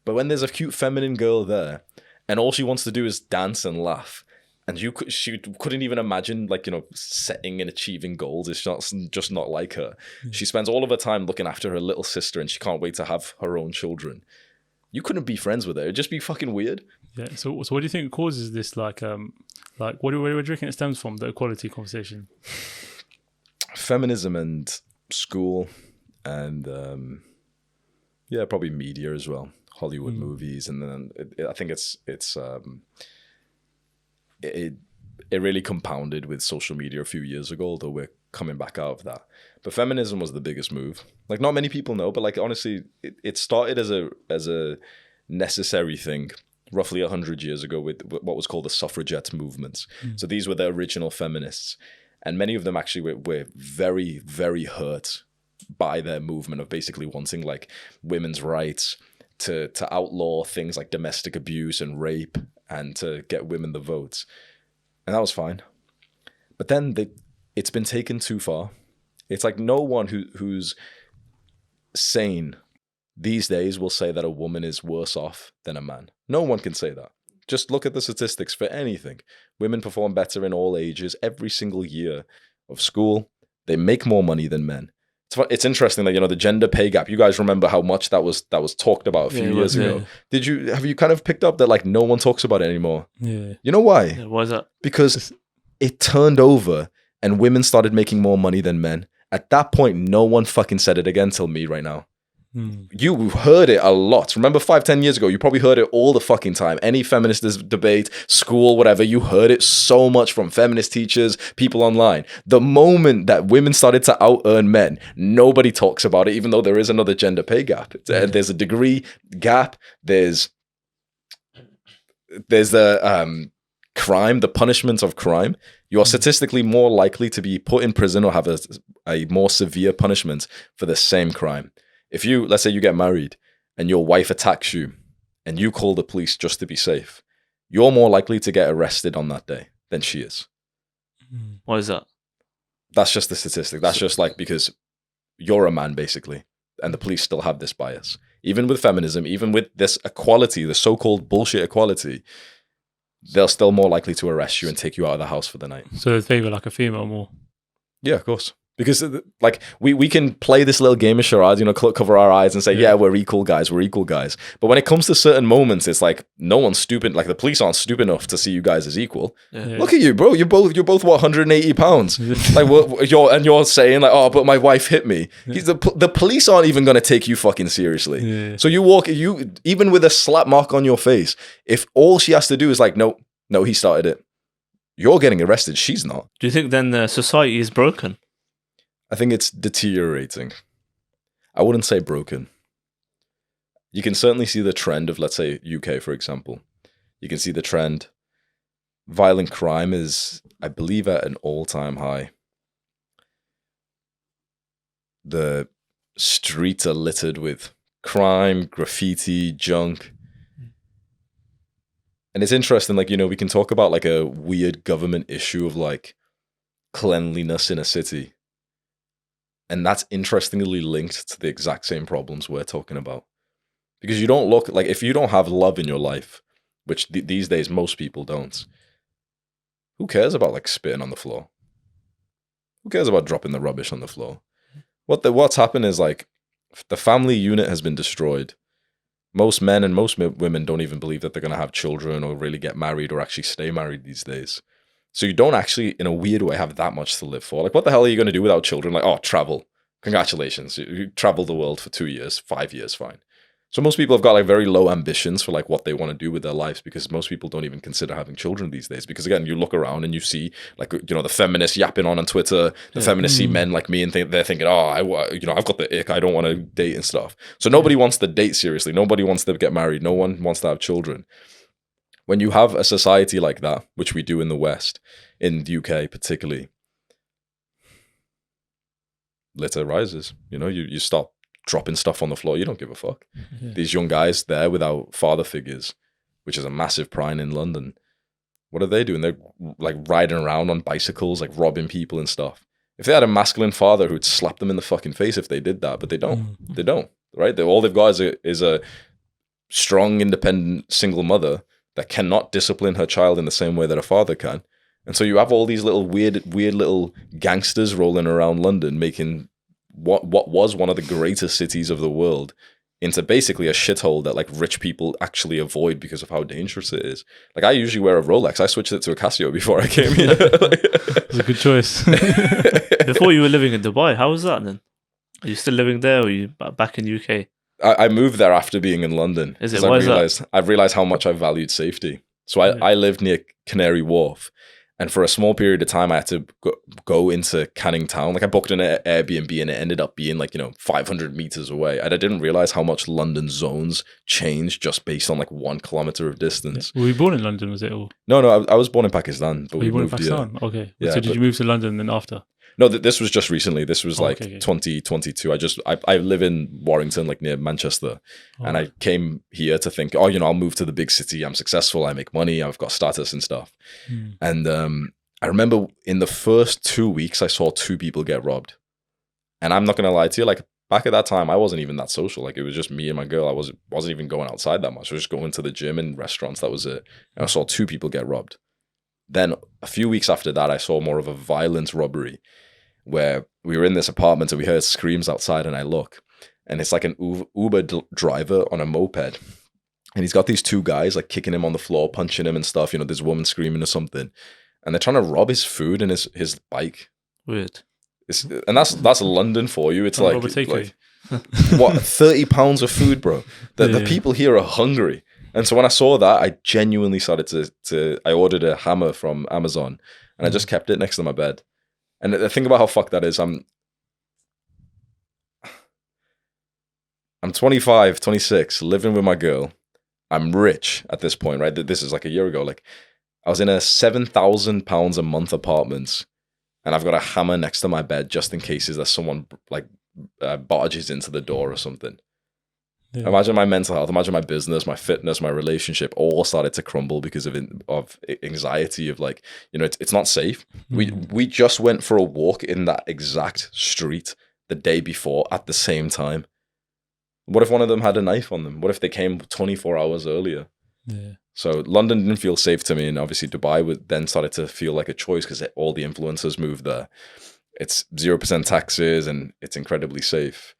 Speaker 1: But when there's a cute feminine girl there, and all she wants to do is dance and laugh, and she couldn't even imagine, like, you know, setting and achieving goals. It's just not like her. She spends all of her time looking after her little sister, and she can't wait to have her own children. You couldn't be friends with her. It'd just be fucking weird.
Speaker 2: Yeah. So what do you think causes this? Like what do you reckon it stems from? The equality conversation.
Speaker 1: Feminism and school, and probably media as well. Hollywood movies, and then I think it really compounded with social media a few years ago, although we're coming back out of that. But feminism was the biggest move. Like, not many people know, but like, honestly, it started as a necessary thing roughly 100 years ago with what was called the suffragette movement. So these were the original feminists, and many of them actually were very, very hurt by their movement of basically wanting like women's rights, to outlaw things like domestic abuse and rape, and to get women the votes. And that was fine. But then it's been taken too far. It's like no one who's sane these days will say that a woman is worse off than a man. No one can say that. Just look at the statistics for anything. Women perform better in all ages every single year of school. They make more money than men. It's interesting that, you know, the gender pay gap. You guys remember how much that was talked about a few years ago. Have you kind of picked up that like no one talks about it anymore? Yeah. You know why?
Speaker 3: Yeah, why is that?
Speaker 1: Because it turned over and women started making more money than men. At that point, no one fucking said it again till me right now. You heard it a lot. Remember 5-10 years ago, you probably heard it all the fucking time. Any feminist debate, school, whatever, you heard it so much from feminist teachers, people online. The moment that women started to out-earn men, nobody talks about it, even though there is another gender pay gap. There's a degree gap. There's the crime, the punishment of crime. You are statistically more likely to be put in prison or have a more severe punishment for the same crime. If let's say you get married and your wife attacks you and you call the police just to be safe, you're more likely to get arrested on that day than she is.
Speaker 3: Why is that?
Speaker 1: That's just the statistic. That's just like because you're a man, basically, and the police still have this bias. Even with feminism, even with this equality, the so-called bullshit equality, they're still more likely to arrest you and take you out of the house for the night.
Speaker 2: So they favor like a female more?
Speaker 1: Yeah, of course. Because like we can play this little game of charades, you know, cover our eyes and say, yeah, we're equal guys. But when it comes to certain moments, it's like no one's stupid. Like the police aren't stupid enough to see you guys as equal. Look at you, bro. You're both what, 180 pounds. Like you're saying like, oh, but my wife hit me. The police aren't even gonna take you fucking seriously. So you even with a slap mark on your face, if all she has to do is like, no, he started it, you're getting arrested. She's not.
Speaker 3: Do you think then the society is broken?
Speaker 1: I think it's deteriorating. I wouldn't say broken. You can certainly see the trend of, let's say, UK, for example. You can see the trend. Violent crime is, I believe, at an all-time high. The streets are littered with crime, graffiti, junk. And it's interesting, like, you know, we can talk about like a weird government issue of like cleanliness in a city. And that's interestingly linked to the exact same problems we're talking about. Because you don't look like, if you don't have love in your life, which these days most people don't, who cares about like spitting on the floor? Who cares about dropping the rubbish on the floor? What's happened is like the family unit has been destroyed. Most men and most women don't even believe that they're going to have children or really get married or actually stay married these days. So you don't actually, in a weird way, have that much to live for. Like, what the hell are you going to do without children? Like, oh, travel. Congratulations. You traveled the world for 2 years, 5 years, fine. So most people have got like very low ambitions for like what they want to do with their lives, because most people don't even consider having children these days. Because again, you look around and you see like, you know, the feminists yapping on Twitter, the feminists see men like me and they're thinking, oh, I've got the ick, I don't want to date and stuff. So nobody wants to date seriously. Nobody wants to get married. No one wants to have children. When you have a society like that, which we do in the West, in the UK particularly, litter rises. You know, you stop dropping stuff on the floor. You don't give a fuck. Yeah. These young guys there without father figures, which is a massive prime in London. What are they doing? They're like riding around on bicycles, like robbing people and stuff. If they had a masculine father who'd slap them in the fucking face if they did that, but they don't. They don't, right? All they've got is a strong, independent single mother that cannot discipline her child in the same way that a father can. And so you have all these little weird little gangsters rolling around London, making what was one of the greatest cities of the world into basically a shithole that like rich people actually avoid because of how dangerous it is. Like, I usually wear a Rolex. I switched it to a Casio before I came here.
Speaker 2: It's a good choice.
Speaker 3: Before you were living in Dubai, how was that then? Are you still living there, or are you back in UK?
Speaker 1: I moved there after being in London.
Speaker 3: Is it? Why is that?
Speaker 1: I realized how much I valued safety. So I lived near Canary Wharf. And for a small period of time, I had to go into Canning Town. Like, I booked an Airbnb and it ended up being like, 500 meters away. And I didn't realize how much London zones change just based on like 1 kilometer of distance.
Speaker 2: Were you born in London, was it? Or?
Speaker 1: No, I was born in Pakistan. But
Speaker 2: you born in Pakistan? Here. Okay. Yeah, so did you move to London then after?
Speaker 1: No, this was just recently. This was 2022. I live in Warrington, like near Manchester. And I came here to think, I'll move to the big city. I'm successful. I make money. I've got status and stuff. And I remember in the first 2 weeks, I saw 2 people get robbed. And I'm not going to lie to you, like back at that time, I wasn't even that social. Like, it was just me and my girl. I wasn't even going outside that much. I was just going to the gym and restaurants. That was it. And I saw 2 people get robbed. Then a few weeks after that, I saw more of a violent robbery, where we were in this apartment and we heard screams outside, and I look, and it's like an Uber driver on a moped, and he's got these 2 guys like kicking him on the floor, punching him and stuff. This woman screaming or something, and they're trying to rob his food and his bike.
Speaker 3: Weird.
Speaker 1: And that's London for you. It's like what, 30 pounds of food, bro. The people here are hungry. And so when I saw that, I genuinely started I ordered a hammer from Amazon, and I just kept it next to my bed. And the thing about how fucked that is, I'm 25, 26, living with my girl. I'm rich at this point, right? This is like a year ago. Like, I was in a £7,000 a month apartment, and I've got a hammer next to my bed just in case there's someone like barges into the door or something. Yeah. Imagine my mental health, imagine my business, my fitness, my relationship all started to crumble because of anxiety of like, it's not safe. We just went for a walk in that exact street the day before at the same time. What if one of them had a knife on them? What if they came 24 hours earlier? Yeah. So London didn't feel safe to me, and obviously Dubai then started to feel like a choice because all the influencers moved there. It's 0% taxes and it's incredibly safe.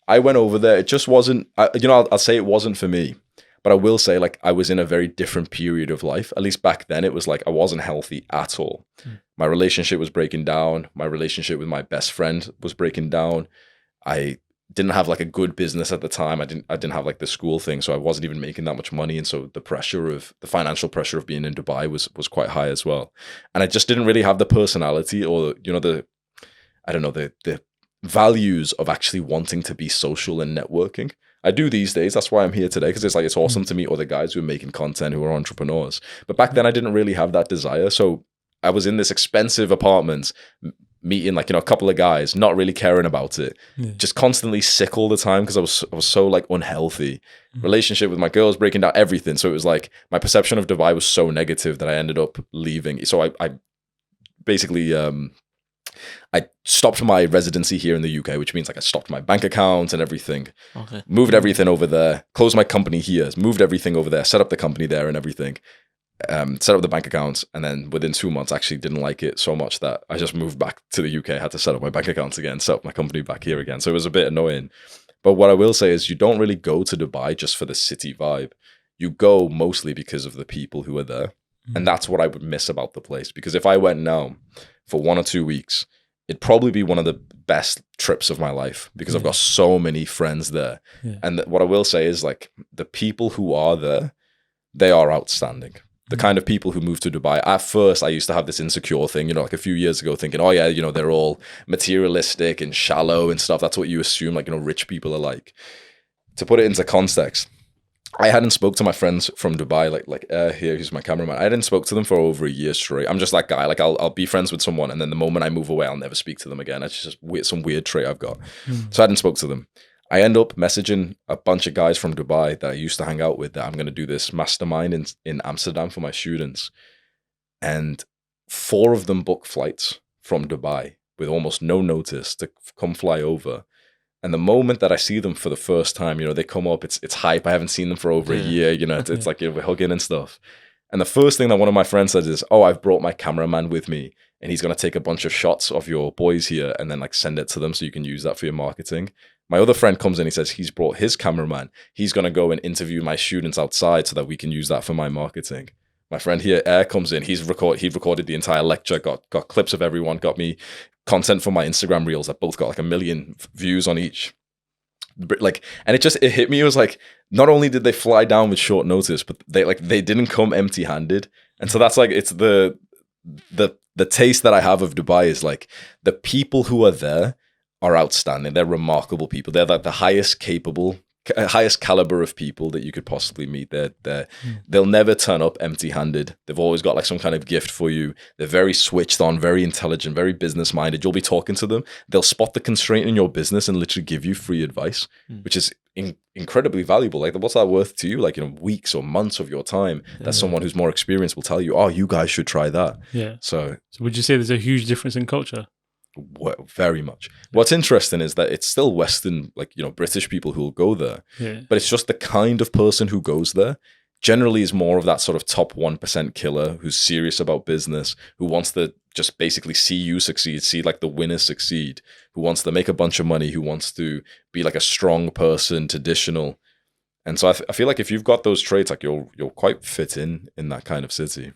Speaker 1: I went over there. It just wasn't, I'll say it wasn't for me, but I will say like I was in a very different period of life. At least back then, it was like I wasn't healthy at all. My relationship was breaking down. My relationship with my best friend was breaking down. I didn't have like a good business at the time. I didn't have like the school thing, so I wasn't even making that much money. And so the financial pressure of being in Dubai was quite high as well. And I just didn't really have the personality or, the values of actually wanting to be social and networking. I do these days. That's why I'm here today, because it's awesome to meet other guys who are making content, who are entrepreneurs. But back then I didn't really have that desire. So I was in this expensive apartment meeting like, a couple of guys, not really caring about it, just constantly sick all the time because I was so like unhealthy. Relationship with my girl was breaking down, everything. So it was like my perception of Dubai was so negative that I ended up leaving. So I basically I stopped my residency here in the UK, which means like I stopped my bank account and everything.
Speaker 3: Okay.
Speaker 1: Moved everything over there. Closed my company here. Moved everything over there. Set up the company there and everything. Set up the bank accounts, and then within 2 months, actually didn't like it so much that I just moved back to the UK. Had to set up my bank accounts again, set up my company back here again. So it was a bit annoying. But what I will say is, you don't really go to Dubai just for the city vibe. You go mostly because of the people who are there. And that's what I would miss about the place. Because if I went now for 1 or 2 weeks, it'd probably be one of the best trips of my life because I've got so many friends there. Yeah. And what I will say is, like, the people who are there, they are outstanding. The kind of people who move to Dubai. At first, I used to have this insecure thing, like a few years ago, thinking, oh yeah, they're all materialistic and shallow and stuff. That's what you assume, like, rich people are like. To put it into context, I hadn't spoke to my friends from Dubai, like here, who's my cameraman. I hadn't spoke to them for over a year straight. I'm just that guy. Like, I'll be friends with someone, and then the moment I move away, I'll never speak to them again. It's just some weird trait I've got. So I hadn't spoke to them. I end up messaging a bunch of guys from Dubai that I used to hang out with, that I'm going to do this mastermind in Amsterdam for my students. And 4 of them book flights from Dubai with almost no notice to come fly over. And the moment that I see them for the first time, they come up, it's hype. I haven't seen them for over a year, it's like, we're hugging and stuff. And the first thing that one of my friends says is, oh, I've brought my cameraman with me, and he's going to take a bunch of shots of your boys here and then, like, send it to them so you can use that for your marketing. My other friend comes in, he says he's brought his cameraman. He's going to go and interview my students outside so that we can use that for my marketing. My friend here, Air, comes in. He recorded the entire lecture, got clips of everyone, got me content for my Instagram reels that both got like 1 million views on each. Like, and it hit me. It was like, not only did they fly down with short notice, but they didn't come empty-handed. And so that's like, it's the taste that I have of Dubai is like, the people who are there are outstanding. They're remarkable people. They're like the highest caliber of people that you could possibly meet. They'll never turn up empty-handed. They've always got like some kind of gift for you. They're very switched on, very intelligent, very business-minded. You'll be talking to them. They'll spot the constraint in your business and literally give you free advice, which is incredibly valuable. Like, what's that worth to you? Like, weeks or months of your time that someone who's more experienced will tell you, oh, you guys should try that. Yeah. So
Speaker 2: would you say there's a huge difference in culture?
Speaker 1: Very much. What's interesting is that it's still Western, like, British people who will go there. Yeah. But it's just the kind of person who goes there generally is more of that sort of top 1% killer who's serious about business, who wants to just basically see you succeed, see like the winners succeed, who wants to make a bunch of money, who wants to be like a strong person, traditional. And so I feel like if you've got those traits, like you'll quite fit in that kind of city.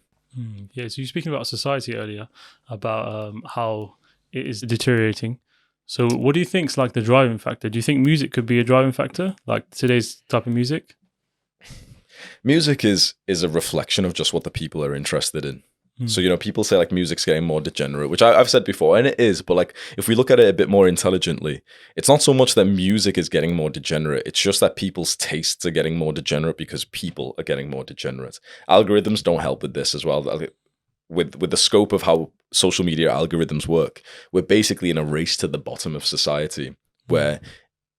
Speaker 2: Yeah. So you're speaking about society earlier, about how it is deteriorating. So what do you think is like the driving factor? Do you think music could be a driving factor, like today's type of music?
Speaker 1: Music is a reflection of just what the people are interested in. So, people say like music's getting more degenerate, which I've said before, and it is, but like if we look at it a bit more intelligently, it's not so much that music is getting more degenerate. It's just that people's tastes are getting more degenerate because people are getting more degenerate. Algorithms don't help with this as well. With the scope of how social media algorithms work, we're basically in a race to the bottom of society where,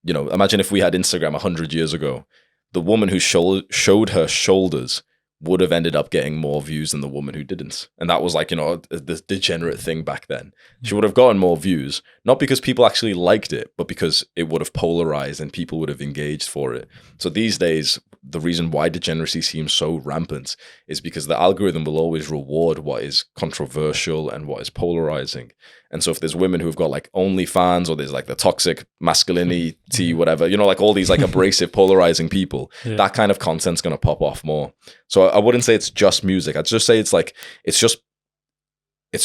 Speaker 1: imagine if we had Instagram 100 years ago, the woman who showed her shoulders would have ended up getting more views than the woman who didn't. And that was like, the degenerate thing back then. She would have gotten more views, not because people actually liked it, but because it would have polarized and people would have engaged for it. So these days, the reason why degeneracy seems so rampant is because the algorithm will always reward what is controversial and what is polarizing. And so if there's women who've got like OnlyFans, or there's like the toxic masculinity, whatever, like all these like abrasive, polarizing people, that kind of content's going to pop off more. So I wouldn't say it's just music. I'd just say it's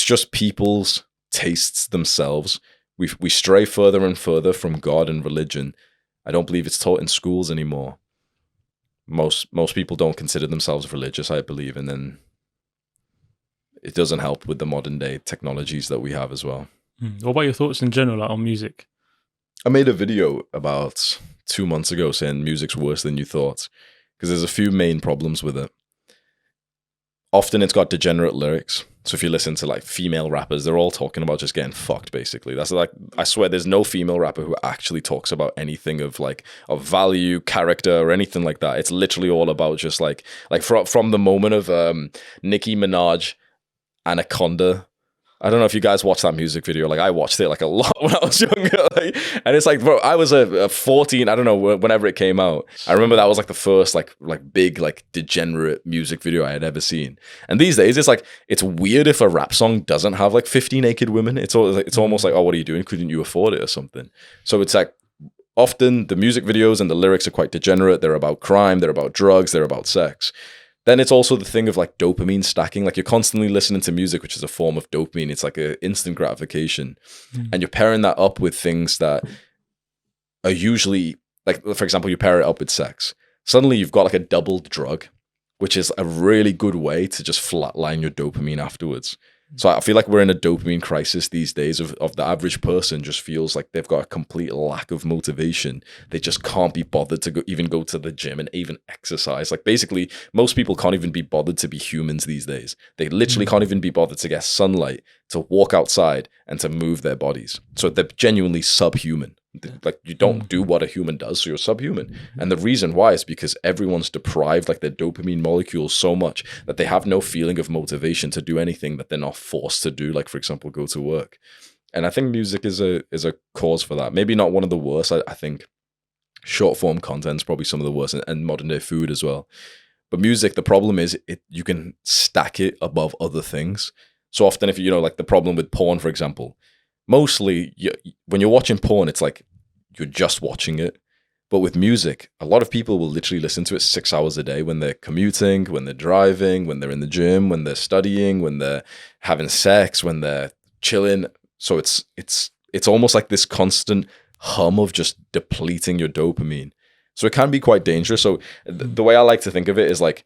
Speaker 1: just people's tastes themselves. We stray further and further from God and religion. I don't believe it's taught in schools anymore. Most people don't consider themselves religious, I believe, and then it doesn't help with the modern day technologies that we have as well.
Speaker 2: What about your thoughts in general, like, on music?
Speaker 1: I made a video about 2 months ago saying music's worse than you thought, because there's a few main problems with it. Often it's got degenerate lyrics. So if you listen to like female rappers, they're all talking about just getting fucked, basically. That's like, I swear there's no female rapper who actually talks about anything of value, character, or anything like that. It's literally all about just like from the moment of Nicki Minaj, Anaconda, I don't know if you guys watched that music video. Like I watched it like a lot when I was younger. And it's like, bro, I was a 14, I don't know, whenever it came out. I remember that was like the first like big, like degenerate music video I had ever seen. And these days it's like, it's weird if a rap song doesn't have like 50 naked women. It's almost like, oh, what are you doing? Couldn't you afford it or something? So it's like, often the music videos and the lyrics are quite degenerate. They're about crime, they're about drugs, they're about sex. Then it's also the thing of like dopamine stacking. Like you're constantly listening to music, which is a form of dopamine. It's like an instant gratification. And you're pairing that up with things that are usually, like, for example, you pair it up with sex. Suddenly you've got like a doubled drug, which is a really good way to just flatline your dopamine afterwards. So I feel like we're in a dopamine crisis these days of the average person just feels like they've got a complete lack of motivation. They just can't be bothered to even go to the gym and even exercise. Like basically, most people can't even be bothered to be humans these days. They literally can't even be bothered to get sunlight, to walk outside and to move their bodies. So they're genuinely subhuman. Like you don't do what a human does, so you're subhuman. And the reason why is because everyone's deprived like their dopamine molecules so much that they have no feeling of motivation to do anything that they're not forced to do, like for example, go to work. And I think music is a cause for that. Maybe not one of the worst. I think short form content is probably some of the worst, and modern day food as well. But music, the problem is you can stack it above other things. So often if like the problem with porn, for example, mostly when you're watching porn, it's like you're just watching it. But with music, a lot of people will literally listen to it 6 hours a day when they're commuting, when they're driving, when they're in the gym, when they're studying, when they're having sex, when they're chilling. So it's almost like this constant hum of just depleting your dopamine. So it can be quite dangerous. So the way I like to think of it is like,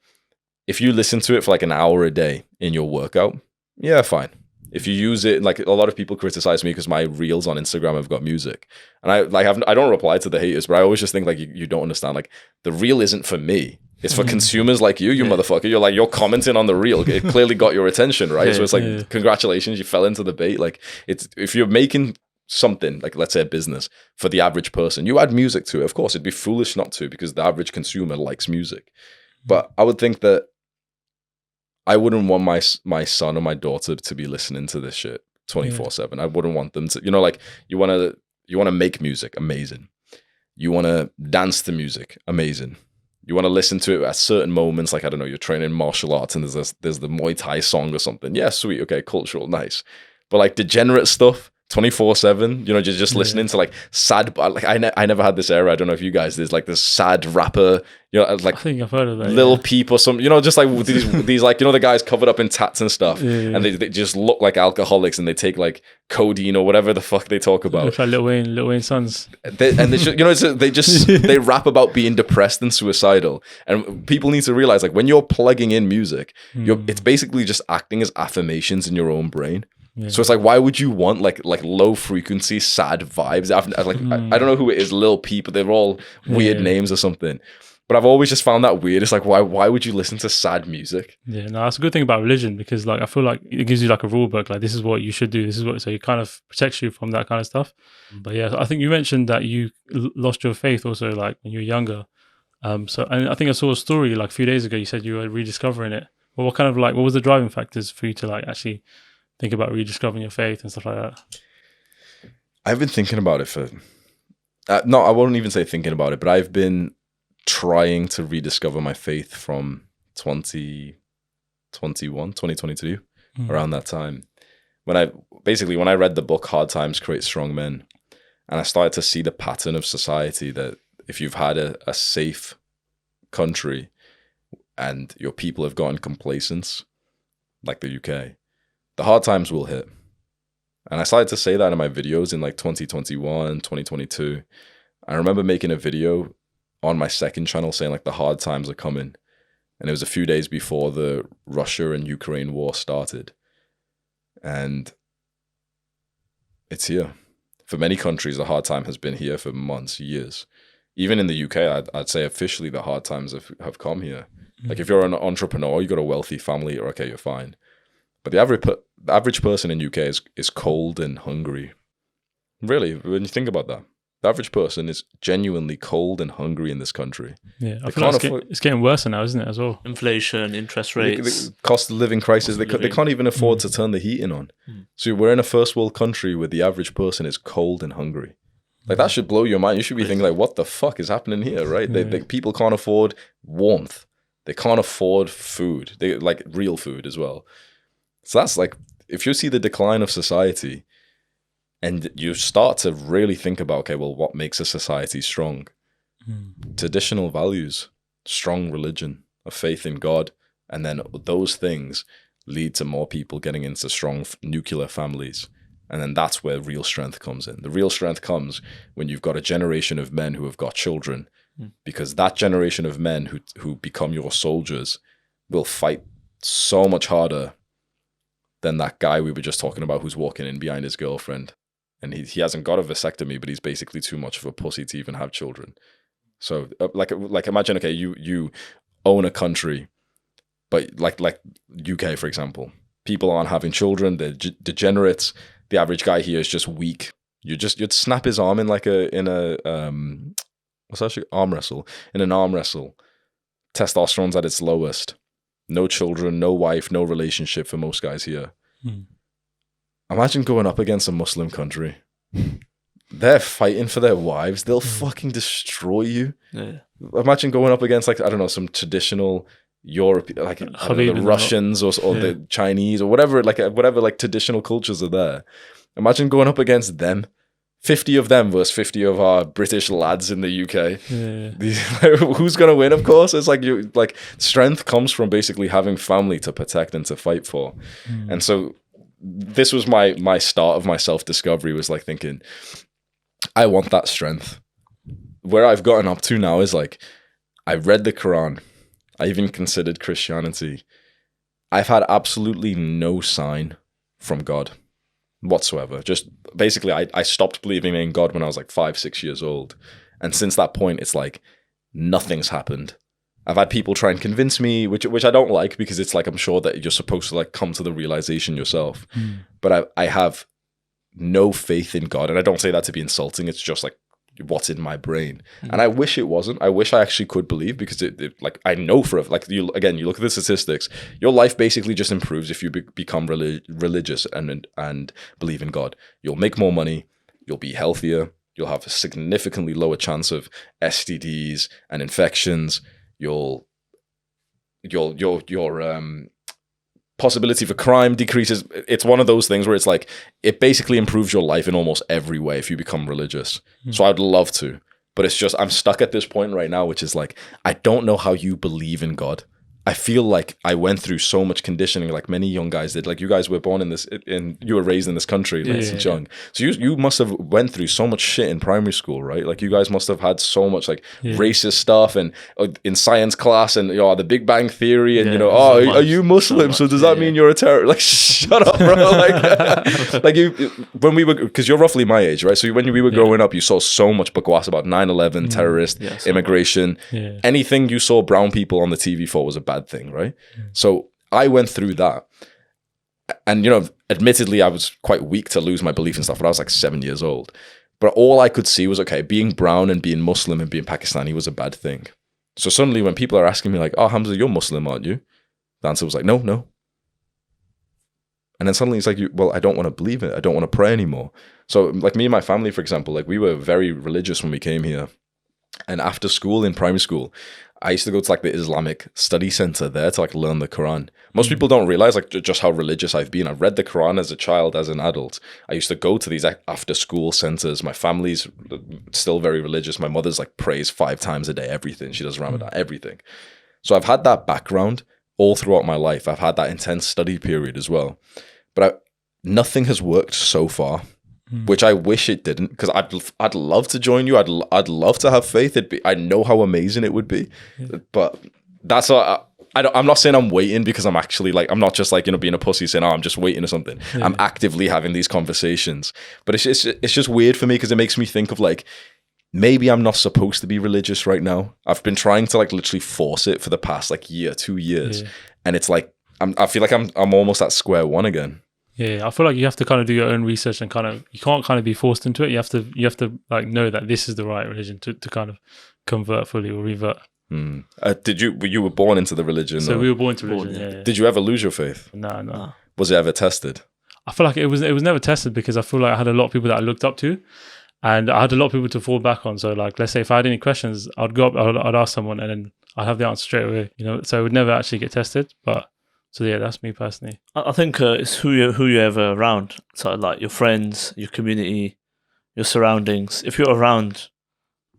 Speaker 1: if you listen to it for like an hour a day in your workout, yeah, fine. If you use it, like a lot of people criticize me because my reels on Instagram have got music, and I don't reply to the haters, but I always just think like you don't understand. Like the reel isn't for me; it's for consumers like you motherfucker. You're commenting on the reel. It clearly got your attention, right? So it's like congratulations, you fell into the bait. Like it's if you're making something like, let's say, a business for the average person, you add music to it. Of course, it'd be foolish not to, because the average consumer likes music. But I would think that I wouldn't want my son or my daughter to be listening to this shit 24/7. I wouldn't want them to, like you want to make music, amazing. You want to dance to music, amazing. You want to listen to it at certain moments, like I don't know, you're training martial arts and there's the Muay Thai song or something. Yeah, sweet, okay, cultural, nice. But like degenerate stuff 24/7, you're just listening to like sad, like I never had this era. I don't know if you guys, there's like this sad rapper, like
Speaker 2: I think I've heard of that.
Speaker 1: Lil Peep or some, just like these like, the guys covered up in tats and stuff, and they just look like alcoholics, and they take like codeine or whatever the fuck they talk about.
Speaker 2: Looks like Lil Wayne's sons.
Speaker 1: They just, they rap about being depressed and suicidal, and people need to realize like when you're plugging in music, it's basically just acting as affirmations in your own brain. Yeah. So it's like, why would you want like low frequency sad vibes? I don't know who it is, Lil Peep, but they're all weird names or something. But I've always just found that weird. It's like, why would you listen to sad music?
Speaker 2: Yeah, no, that's a good thing about religion, because like I feel like it gives you like a rule book, like this is what you should do, so it kind of protects you from that kind of stuff. But yeah, I think you mentioned that you lost your faith also like when you were younger. So and I think I saw a story like a few days ago. You said you were rediscovering it. Well, what was the driving factors for you to like actually think about rediscovering your faith and stuff like that?
Speaker 1: I've been thinking about it for no, I won't even say thinking about it, but I've been trying to rediscover my faith from 2022, around that time, when I read the book Hard Times Create Strong Men, and I started to see the pattern of society, that if you've had a safe country and your people have gotten complacent, like the UK, the hard times will hit. And I started to say that in my videos in like 2021, 2022. I remember making a video on my second channel saying like the hard times are coming. And it was a few days before the Russia and Ukraine war started. And it's here. For many countries, the hard time has been here for months, years. Even in the UK, I'd say officially the hard times have come here. Like if you're an entrepreneur, you got a wealthy family, okay, you're fine. But the average person in UK is cold and hungry. Really, when you think about that. The average person is genuinely cold and hungry in this country.
Speaker 2: Yeah, I feel like it's getting worse now, isn't it, as well?
Speaker 3: Inflation, interest rates.
Speaker 1: The cost of living crisis, they can't even afford to turn the heating on. So we're in a first world country where the average person is cold and hungry. Like, that should blow your mind. You should be thinking, like, what the fuck is happening here, right? People can't afford warmth. They can't afford food. They like real food as well. So that's like, if you see the decline of society, and you start to really think about, okay, well, what makes a society strong? Traditional values, strong religion, a faith in God, and then those things lead to more people getting into strong nuclear families. And then that's where real strength comes in. The real strength comes when you've got a generation of men who have got children, because that generation of men who become your soldiers will fight so much harder than that guy we were just talking about who's walking in behind his girlfriend. And he hasn't got a vasectomy, but he's basically too much of a pussy to even have children. So, like imagine, okay, you own a country, but like UK, for example, people aren't having children, they're degenerates. The average guy here is just weak. You'd snap his arm in arm wrestle. In an arm wrestle, testosterone's at its lowest. No children, no wife, no relationship for most guys here. Imagine going up against a Muslim country. They're fighting for their wives. They'll fucking destroy you. Yeah. Imagine going up against, like, I don't know, some traditional Europe, like the Russians or the Chinese or whatever, like traditional cultures are there. Imagine going up against them. 50 of them versus 50 of our British lads in the UK. Who's going to win, of course? It's like strength comes from basically having family to protect and to fight for. And so this was my start of my self-discovery, was like thinking, I want that strength. Where I've gotten up to now is like, I read the Quran. I even considered Christianity. I've had absolutely no sign from God whatsoever. Just basically, I stopped believing in God when I was like 5-6 years old. And since that point, it's like nothing's happened. I've had people try and convince me, which I don't like, because it's like, I'm sure that you're supposed to like come to the realization yourself. But I have no faith in God. And I don't say that to be insulting. It's just like what's in my brain. And I wish it wasn't. I wish I actually could believe, because it like, I know for like, you look at the statistics, your life basically just improves if you become religious and believe in God. You'll make more money. You'll be healthier. You'll have a significantly lower chance of STDs and infections. Your possibility for crime decreases. It's one of those things where it's like, it basically improves your life in almost every way if you become religious. So I'd love to, but it's just, I'm stuck at this point right now, which is like, I don't know how you believe in God. I feel like I went through so much conditioning, like many young guys did. Like, you guys were born in this, you were raised in this country, like, since young. So you must have went through so much shit in primary school, right? Like, you guys must have had so much like racist stuff, and in science class, and the Big Bang Theory, and are you Muslim? So does that mean you're a terrorist? Like, shut up, bro. Like, like when we were, because you're roughly my age, right? So when we were growing up, you saw so much bakwas about 9/11, terrorist, immigration. Anything you saw brown people on the TV for was a bad thing, right? So I went through that, and admittedly I was quite weak to lose my belief and stuff, but I was like 7 years old. But all I could see was, okay, being brown and being Muslim and being Pakistani was a bad thing. So suddenly when people are asking me like, oh, Hamza, you're Muslim, aren't you? The answer was like, no. And then suddenly it's like, well, I don't want to believe it. I don't want to pray anymore. So like me and my family, for example, like we were very religious when we came here. And after school, in primary school, I used to go to like the Islamic study center there to like learn the Quran. Most people don't realize like just how religious I've been. I've read the Quran as a child, as an adult. I used to go to these after school centers. My family's still very religious. My mother's like prays 5 times a day, everything. She does Ramadan, everything. So I've had that background all throughout my life. I've had that intense study period as well. But nothing has worked so far, which I wish it didn't, because I'd love to join you. I'd love to have faith. I know how amazing it would be, but that's I'm not saying I'm waiting, because I'm actually like, I'm not just like being a pussy saying, oh, I'm just waiting or something. I'm actively having these conversations, but it's just weird for me, because it makes me think of like, maybe I'm not supposed to be religious right now. I've been trying to like literally force it for the past like 2 years, and it's like I feel like I'm almost at square one again.
Speaker 2: Yeah, I feel like you have to kind of do your own research and you can't kind of be forced into it. You have to like know that this is the right religion to kind of convert fully or revert.
Speaker 1: You were born into the religion?
Speaker 2: So
Speaker 1: or
Speaker 2: we were born to religion. Yeah.
Speaker 1: Did you ever lose your faith?
Speaker 2: No.
Speaker 1: Was it ever tested?
Speaker 2: I feel like it was never tested because I feel like I had a lot of people that I looked up to, and I had a lot of people to fall back on. So like, let's say if I had any questions, I'd go up, I'd ask someone, and then I'd have the answer straight away. So it would never actually get tested. But so yeah, that's me personally.
Speaker 3: I think it's who you're ever around. So like your friends, your community, your surroundings. If you're around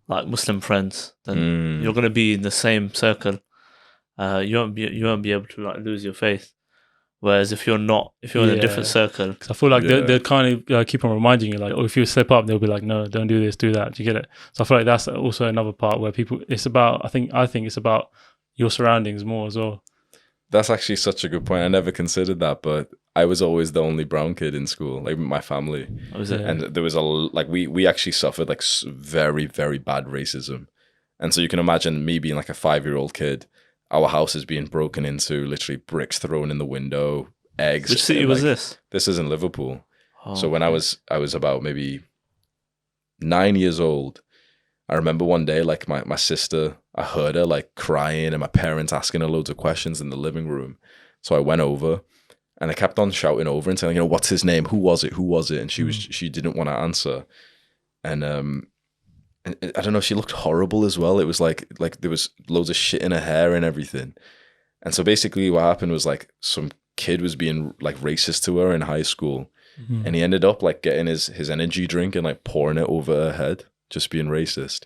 Speaker 3: like Muslim friends, then you're going to be in the same circle. You won't be able to like lose your faith. Whereas if you're in a different circle,
Speaker 2: because I feel like they'll kind of keep on reminding you, like, oh, if you slip up, they'll be like, no, don't do this, do that. Do you get it? So I feel like that's also another part where it's about. I think it's about your surroundings more as well.
Speaker 1: That's actually such a good point. I never considered that, but I was always the only brown kid in school, like my family. And there was we actually suffered like very, very bad racism. And so you can imagine me being like a 5-year-old kid, our house is being broken into, literally bricks thrown in the window, eggs.
Speaker 3: Which city was this?
Speaker 1: This is in Liverpool. Oh, so when I was about maybe 9 years old, I remember one day, like my sister, I heard her like crying and my parents asking her loads of questions in the living room. So I went over and I kept on shouting over and saying, what's his name? Who was it? And she didn't want to answer. And I don't know, she looked horrible as well. It was like there was loads of shit in her hair and everything. And so basically what happened was like some kid was being like racist to her in high school. Mm-hmm. And he ended up like getting his energy drink and like pouring it over her head, just being racist.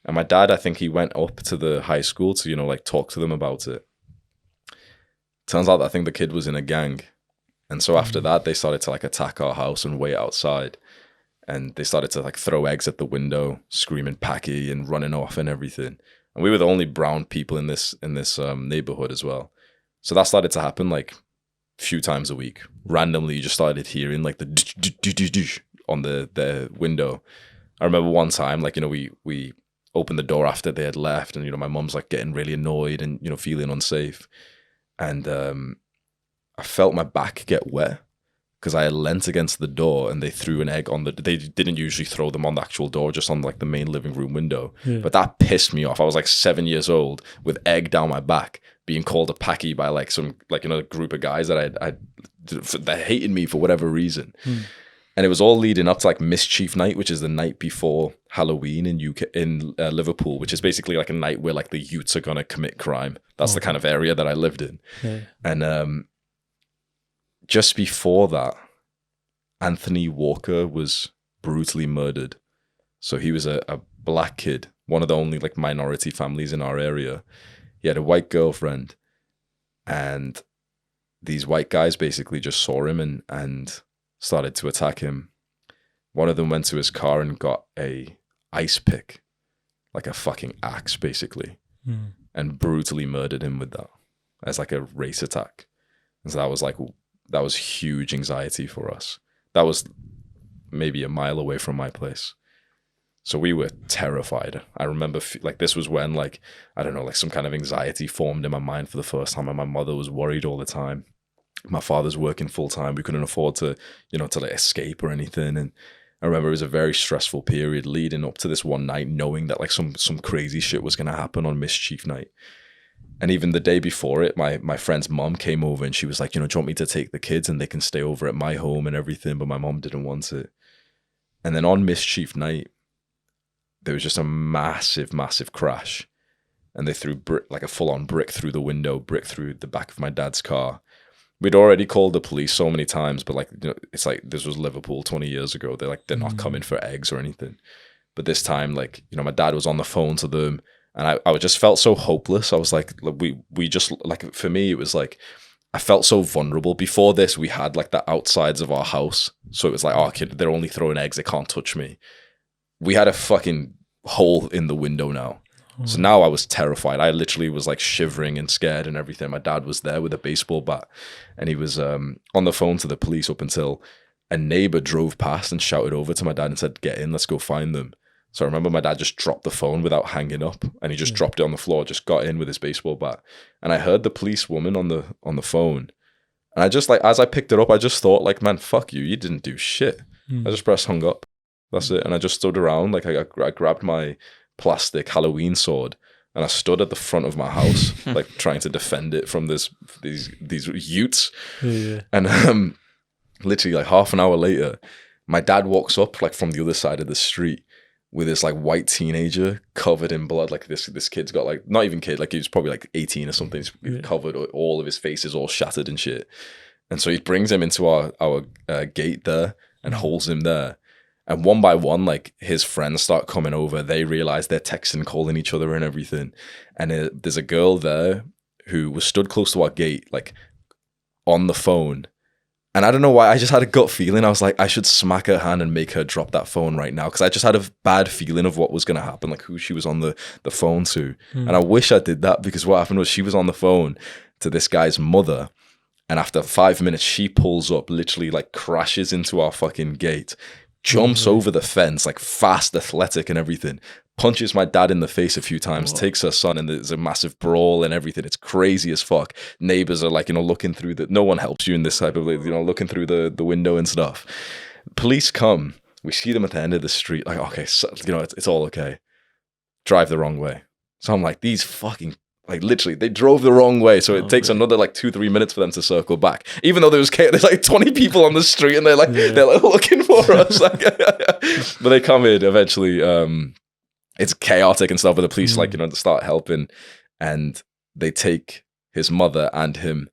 Speaker 1: And my dad, I think he went up to the high school to, like talk to them about it. Turns out I think the kid was in a gang. And so after that, they started to like attack our house and wait outside. And they started to like throw eggs at the window, screaming "Packy" and running off and everything. And we were the only brown people in this neighborhood as well. So that started to happen like a few times a week. Randomly, you just started hearing like the on the window. I remember one time, like, we opened the door after they had left, and my mum's like getting really annoyed and feeling unsafe. And I felt my back get wet because I had leant against the door and they threw an egg they didn't usually throw them on the actual door, just on like the main living room window. Yeah. But that pissed me off. I was like 7 years old with egg down my back, being called a packy by like some group of guys that that hated me for whatever reason. And it was all leading up to like Mischief Night, which is the night before Halloween in Liverpool, which is basically like a night where like the youths are gonna commit crime. That's the kind of area that I lived in. Yeah. And just before that, Anthony Walker was brutally murdered. So he was a black kid, one of the only like minority families in our area. He had a white girlfriend, and these white guys basically just saw him and started to attack him. One of them went to his car and got a ice pick, like a fucking axe basically, and brutally murdered him with that as like a race attack. And so that was huge anxiety for us. That was maybe a mile away from my place. So we were terrified. I remember like this was when like, I don't know, like some kind of anxiety formed in my mind for the first time, and my mother was worried all the time. My father's working full time. We couldn't afford to, to like escape or anything. And I remember it was a very stressful period leading up to this one night, knowing that like some crazy shit was going to happen on Mischief Night. And even the day before it, my friend's mom came over and she was like, do you want me to take the kids and they can stay over at my home and everything? But my mom didn't want it. And then on Mischief Night, there was just a massive, massive crash. And they threw like a full-on brick through the window, brick through the back of my dad's car. We'd already called the police so many times, but like, it's like this was Liverpool 20 years ago. They're not coming for eggs or anything. But this time, like, my dad was on the phone to them, and I just felt so hopeless. I was like, we just, like, for me, it was like, I felt so vulnerable. Before this, we had like the outsides of our house. So it was like, oh, kid, they're only throwing eggs. They can't touch me. We had a fucking hole in the window now. So now I was terrified. I literally was like shivering and scared and everything. My dad was there with a baseball bat, and he was on the phone to the police up until a neighbor drove past and shouted over to my dad and said, "Get in, let's go find them." So I remember my dad just dropped the phone without hanging up, and he just dropped it on the floor, just got in with his baseball bat. And I heard the police woman on the phone, And I just like, as I picked it up, I just thought like, man, fuck you. You didn't do shit. I just pressed hung up. That's it. And I just stood around. Like I grabbed my plastic Halloween sword and I stood at the front of my house, like trying to defend it from these youths.
Speaker 2: Yeah.
Speaker 1: And literally like half an hour later, my dad walks up like from the other side of the street with this like white teenager covered in blood. Like this kid's got like, not even kid, like he was probably like 18 or something. He's covered, all of his face is all shattered and shit. And so he brings him into our gate there and holds him there. And one by one, like his friends start coming over. They realize they're texting, calling each other and everything. And there's a girl there who was stood close to our gate, like on the phone. And I don't know why, I just had a gut feeling. I was like, I should smack her hand and make her drop that phone right now. Because I just had a bad feeling of what was going to happen, like who she was on the phone to. And I wish I did that, because what happened was she was on the phone to this guy's mother. And after 5 minutes, she pulls up, literally like crashes into our fucking gate, jumps over the fence, like fast, athletic and everything, punches my dad in the face a few times, takes her son, and there's a massive brawl and everything. It's crazy as fuck. Neighbors are like, looking through no one helps you in this type of, looking through the window and stuff. Police come. We see them at the end of the street. Like, okay, so, it's all okay. Drive the wrong way. So I'm like, these fucking, like literally, they drove the wrong way. So it takes another like 2-3 minutes for them to circle back. Even though there's like 20 people on the street and they're like looking for us. Like, but they come in eventually. It's chaotic and stuff, but the police start helping, and they take his mother and him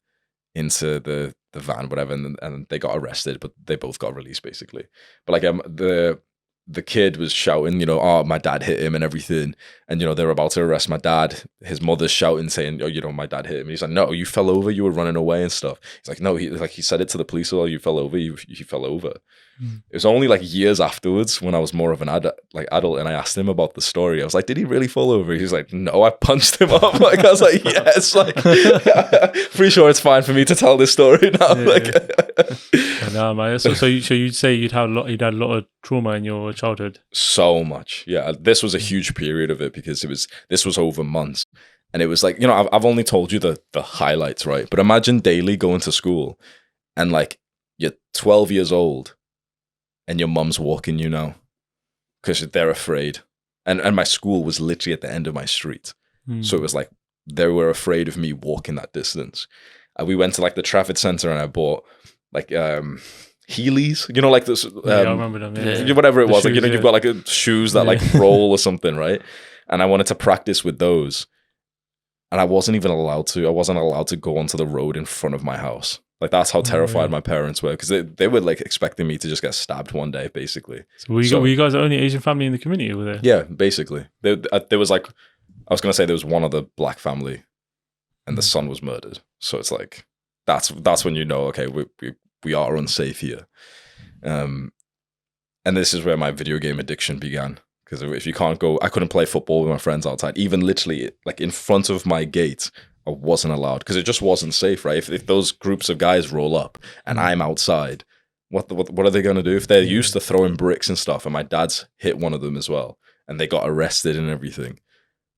Speaker 1: into the van, whatever, and they got arrested, but they both got released basically. But like the kid was shouting, oh, my dad hit him and everything. And, they were about to arrest my dad. His mother's shouting, saying, oh, my dad hit him. And he's like, no, you fell over. You were running away and stuff. He's like, no, he said it to the police. Oh, you fell over. You fell over. It was only like years afterwards when I was more of an adult, and I asked him about the story. I was like, did he really fall over? He was like, no, I punched him up. Like, I was like, yes, like, pretty sure it's fine for me to tell this story now.
Speaker 2: No, man. So you'd say you'd had a lot of trauma in your childhood.
Speaker 1: So much, yeah. This was a huge period of it, because this was over months, and it was like, I've only told you the highlights, right? But imagine daily going to school, and like you're 12 years old, and your mum's walking you now, because they're afraid, and my school was literally at the end of my street, so it was like they were afraid of me walking that distance. We went to like the Trafford Centre, and I bought like Heelys, like this.
Speaker 2: I remember them. Yeah.
Speaker 1: Whatever it
Speaker 2: The
Speaker 1: was,
Speaker 2: shoes,
Speaker 1: like you've got like shoes that like roll or something, right? And I wanted to practice with those, and I wasn't even allowed to. I wasn't allowed to go onto the road in front of my house. Like that's how terrified my parents were, because they were like expecting me to just get stabbed one day, basically.
Speaker 2: So were you guys the only Asian family in the community over there?
Speaker 1: Yeah, basically. There was like, I was gonna say there was one other black family, and the son was murdered. So it's like that's when okay, we are unsafe here. And this is where my video game addiction began, because if you can't go, I couldn't play football with my friends outside, even literally like in front of my gate. I wasn't allowed, because it just wasn't safe, right? If those groups of guys roll up and I'm outside, what are they going to do? If they're used to throwing bricks and stuff, and my dad's hit one of them as well, and they got arrested and everything,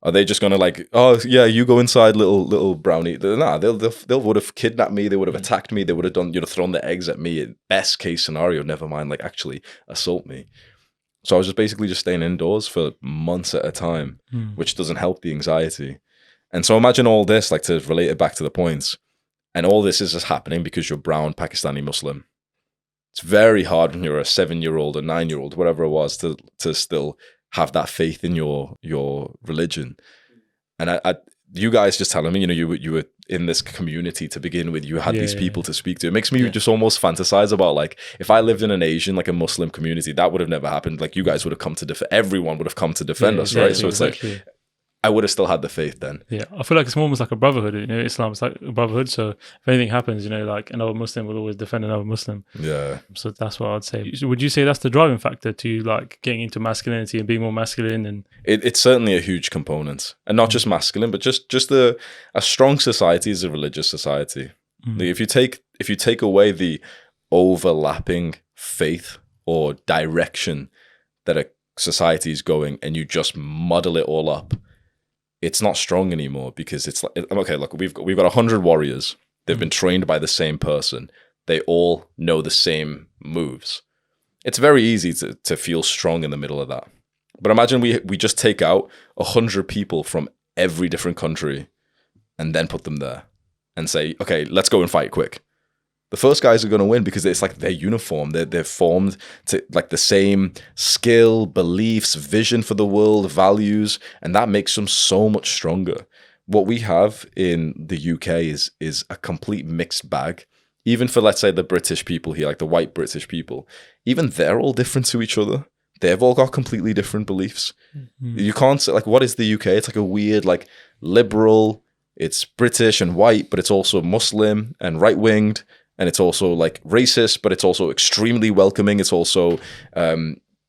Speaker 1: are they just going to like, oh yeah, you go inside, little brownie? Nah, they would have kidnapped me. They would have attacked me. They would have done, thrown their eggs at me. Best case scenario, never mind like actually assault me. So I was just basically just staying indoors for months at a time, which doesn't help the anxiety. And so imagine all this, like to relate it back to the points, and all this is just happening because you're brown, Pakistani Muslim. It's very hard when you're a 7-year-old or 9-year-old, whatever it was, to still have that faith in your religion. And you guys just telling me, you were in this community to begin with. You had these people to speak to. It makes me just almost fantasize about like, if I lived in an Asian, like a Muslim community, that would have never happened. Like you guys would have come to everyone would have come to defend us, right? So it's like, I would have still had the faith then. Yeah,
Speaker 2: I feel like it's almost like a brotherhood. Islam is like a brotherhood. So if anything happens, like another Muslim will always defend another Muslim.
Speaker 1: Yeah.
Speaker 2: So that's what I'd say. Would you say that's the driving factor to like getting into masculinity and being more masculine? And
Speaker 1: it's certainly a huge component, and not just masculine, but just a strong society is a religious society. Like if you take away the overlapping faith or direction that a society is going, and you just muddle it all up, it's not strong anymore, because it's like, okay, look, we've got 100 warriors, They've been trained by the same person. They all know the same moves. It's very easy to feel strong in the middle of that. But imagine we just take out 100 people from every different country and then put them there and say, okay, let's go and fight quick. The first guys are going to win because it's like they're uniform. They're formed to like the same skill, beliefs, vision for the world, values, and that makes them so much stronger. What we have in the UK is a complete mixed bag. Even for, let's say, the British people here, like the white British people, even they're all different to each other. They've all got completely different beliefs. Mm-hmm. You can't say, like, what is the UK? It's like a weird, like, liberal, it's British and white, but it's also Muslim and right-winged, and it's also, like, racist, but it's also extremely welcoming. It's also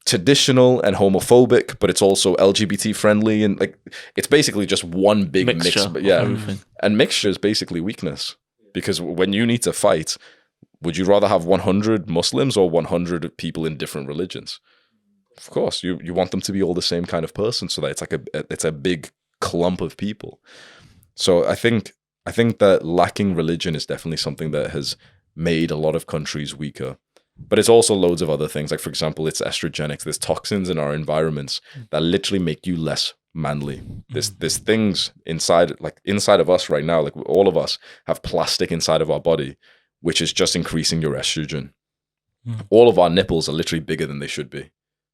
Speaker 1: traditional and homophobic, but it's also LGBT-friendly, and, like, it's basically just one big mix. But yeah, everything. And mixture is basically weakness. Because when you need to fight, would you rather have 100 Muslims or 100 people in different religions? Of course, you want them to be all the same kind of person, so that it's like it's a big clump of people. So I think that lacking religion is definitely something that has made a lot of countries weaker. But it's also loads of other things. Like, for example, it's estrogenics. There's toxins in our environments that literally make you less manly. There's things inside of us right now, like all of us have plastic inside of our body, which is just increasing your estrogen. All of our nipples are literally bigger than they should be.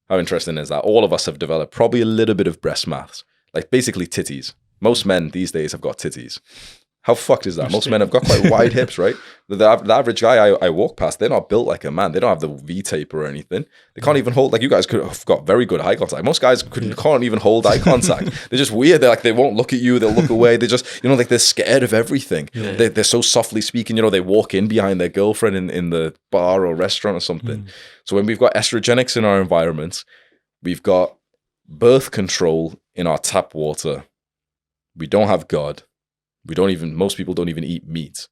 Speaker 1: How interesting is that? All of us have developed probably a little bit of breast mass, like basically titties. Most men these days have got titties. How fucked is that? Most men have got quite wide hips, right? The average guy I walk past, they're not built like a man. They don't have the V-tape or anything. They can't even hold, like you guys could have got very good eye contact. Most guys can't even hold eye contact. They're just weird. They're like, they won't look at you. They'll look away. They just, like they're scared of everything. Yeah. They're so softly speaking, they walk in behind their girlfriend in the bar or restaurant or something. So when we've got estrogenics in our environments, we've got birth control in our tap water. We don't have God. Most people don't even eat meat.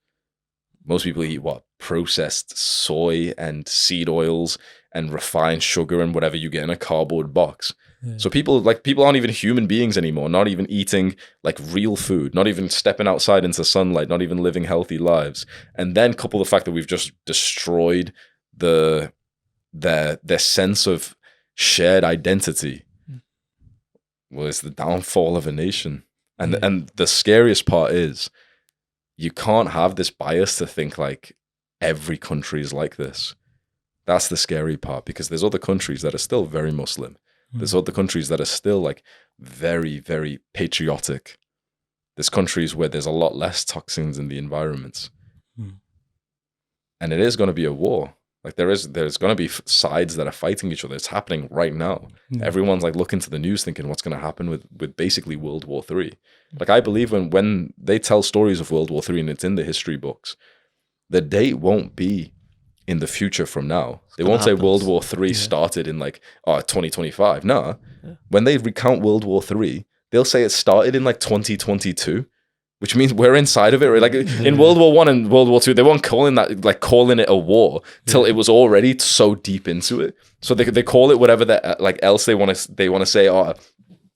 Speaker 1: Most people eat processed soy and seed oils and refined sugar and whatever you get in a cardboard box. Yeah. So people aren't even human beings anymore, not even eating like real food, not even stepping outside into sunlight, not even living healthy lives. And then couple the fact that we've just destroyed their sense of shared identity. Well, it's the downfall of a nation. And the scariest part is you can't have this bias to think like every country is like this. That's the scary part, because there's other countries that are still very Muslim. There's other countries that are still like very, very patriotic. There's countries where there's a lot less toxins in the environments. And it is going to be a war. Like there's going to be sides that are fighting each other. It's happening right now. Yeah. Everyone's like looking to the news thinking what's going to happen with basically World War III. Like I believe when they tell stories of World War III and it's in the history books, the date won't be in the future from now. They won't say World War III started in 2025. No. Yeah. When they recount World War III, they'll say it started in 2022. Which means we're inside of it. Right? Like in World War I and World War II, they weren't calling it a war till it was already so deep into it. So they call it whatever else they want to say. Oh,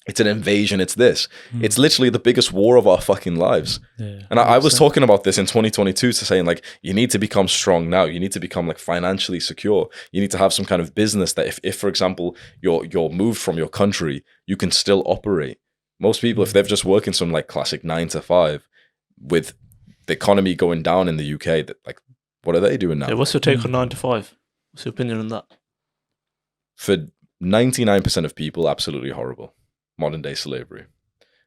Speaker 1: it's an invasion. It's this. It's literally the biggest war of our fucking lives. Yeah, and I was talking about this in 2022 to saying you need to become strong now. You need to become financially secure. You need to have some kind of business that if for example you're moved from your country, you can still operate. Most people, if they're just working some classic 9 to 5 with the economy going down in the UK, what are they doing now?
Speaker 3: Yeah, what's your take on 9 to 5? What's your opinion on that?
Speaker 1: For 99% of people, absolutely horrible. Modern day slavery.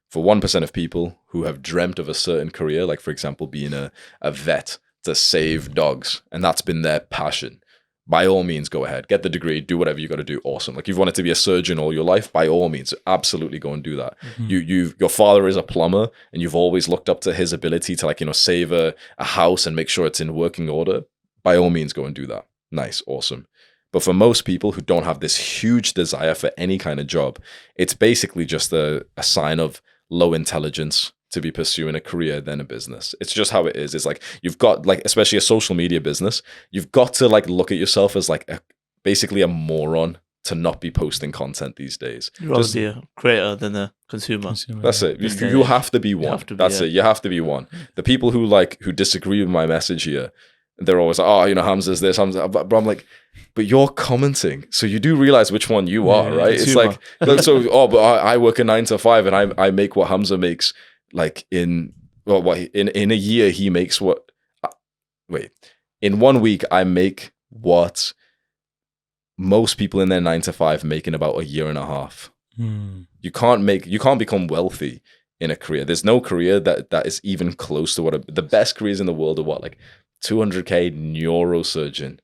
Speaker 1: For 1% of people who have dreamt of a certain career, like for example, being a vet to save dogs, and that's been their passion. By all means, go ahead, get the degree, do whatever you got to do. Awesome. You've wanted to be a surgeon all your life. By all means, absolutely go and do that. Your father is a plumber, and you've always looked up to his ability to save a house and make sure it's in working order. By all means, go and do that. Nice, awesome. But for most people who don't have this huge desire for any kind of job, it's basically just a sign of low intelligence to be pursuing a career than a business. It's just how it is. It's you've got especially a social media business, you've got to look at yourself as basically a moron to not be posting content these days.
Speaker 3: You'd rather be a creator than a consumer.
Speaker 1: That's it. You have to be one. That's it. You have to be one. The people who disagree with my message here, they're always like, oh, you know, Hamza's this, Hamza. But I'm like, but you're commenting, so you do realize which one you are, right? It's like, but I work a 9 to 5 and I make what Hamza makes, like in a year he makes what. In 1 week I make what most people in their 9 to 5 make in about a year and a half. You can't become wealthy in a career. There's no career that is even close to what the best careers in the world are. What, like 200K neurosurgeon.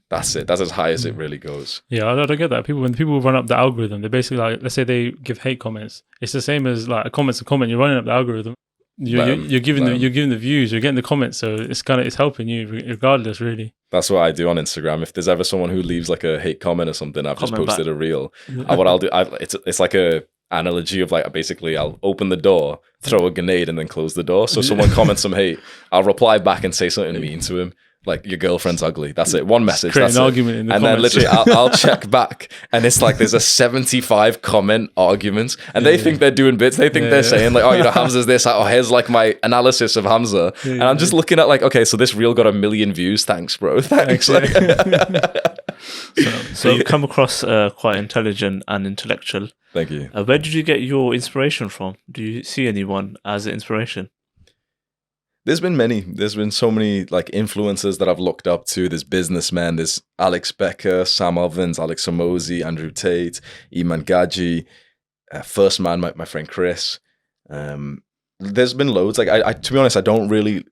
Speaker 1: That's it. That's as high as it really goes.
Speaker 2: Yeah, I don't get that. When people run up the algorithm, they basically, like, let's say they give hate comments. It's the same as like a comment's a comment. You're running up the algorithm. You're giving the views. You're getting the comments. So it's helping you regardless, really. That's
Speaker 1: what I do on Instagram. If there's ever someone who leaves like a hate comment or something, I've just posted a reel. What I'll do, it's like a analogy of like, basically I'll open the door, throw a grenade, and then close the door. So someone comments some hate, I'll reply back and say something mean to him. Like, your girlfriend's ugly. That's it. One message.
Speaker 2: Create
Speaker 1: that's
Speaker 2: an
Speaker 1: it.
Speaker 2: argument in the
Speaker 1: and
Speaker 2: comments.
Speaker 1: Then literally, I'll check back, and it's like there's a 75 comment argument, and they think they're doing bits. They think they're saying like, oh, you know, Hamza's this. Oh, here's like my analysis of Hamza, and I'm just looking at like, okay, so this reel got 1 million views. Thanks, bro. Thanks.
Speaker 3: So you come across quite intelligent and intellectual.
Speaker 1: Thank you.
Speaker 3: Where did you get your inspiration from? Do you see anyone as an inspiration?
Speaker 1: There's been many. There's been so many like influencers that I've looked up to. There's businessmen. There's Alex Becker, Sam Ovens, Alex Hormozi, Andrew Tate, Iman Gaji, First Man, my friend Chris. There's been loads. Like I to be honest, I don't really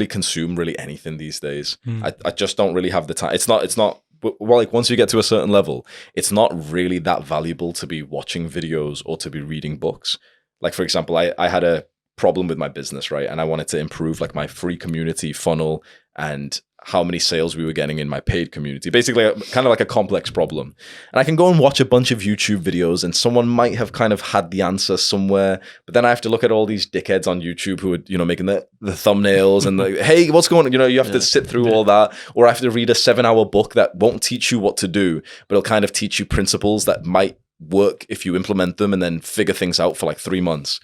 Speaker 1: consume really anything these days. I just don't really have the time. It's not. Well, like once you get to a certain level, it's not really that valuable to be watching videos or to be reading books. Like, for example, I had a problem with my business, right? And I wanted to improve like my free community funnel and how many sales we were getting in my paid community. Basically, kind of like a complex problem. And I can go and watch a bunch of YouTube videos and someone might have kind of had the answer somewhere, but then I have to look at all these dickheads on YouTube who are, you know, making the thumbnails and the, hey, what's going on? You know, you have to sit through all that, or I have to read a 7-hour book that won't teach you what to do, but it'll kind of teach you principles that might work if you implement them and then figure things out for like 3 months.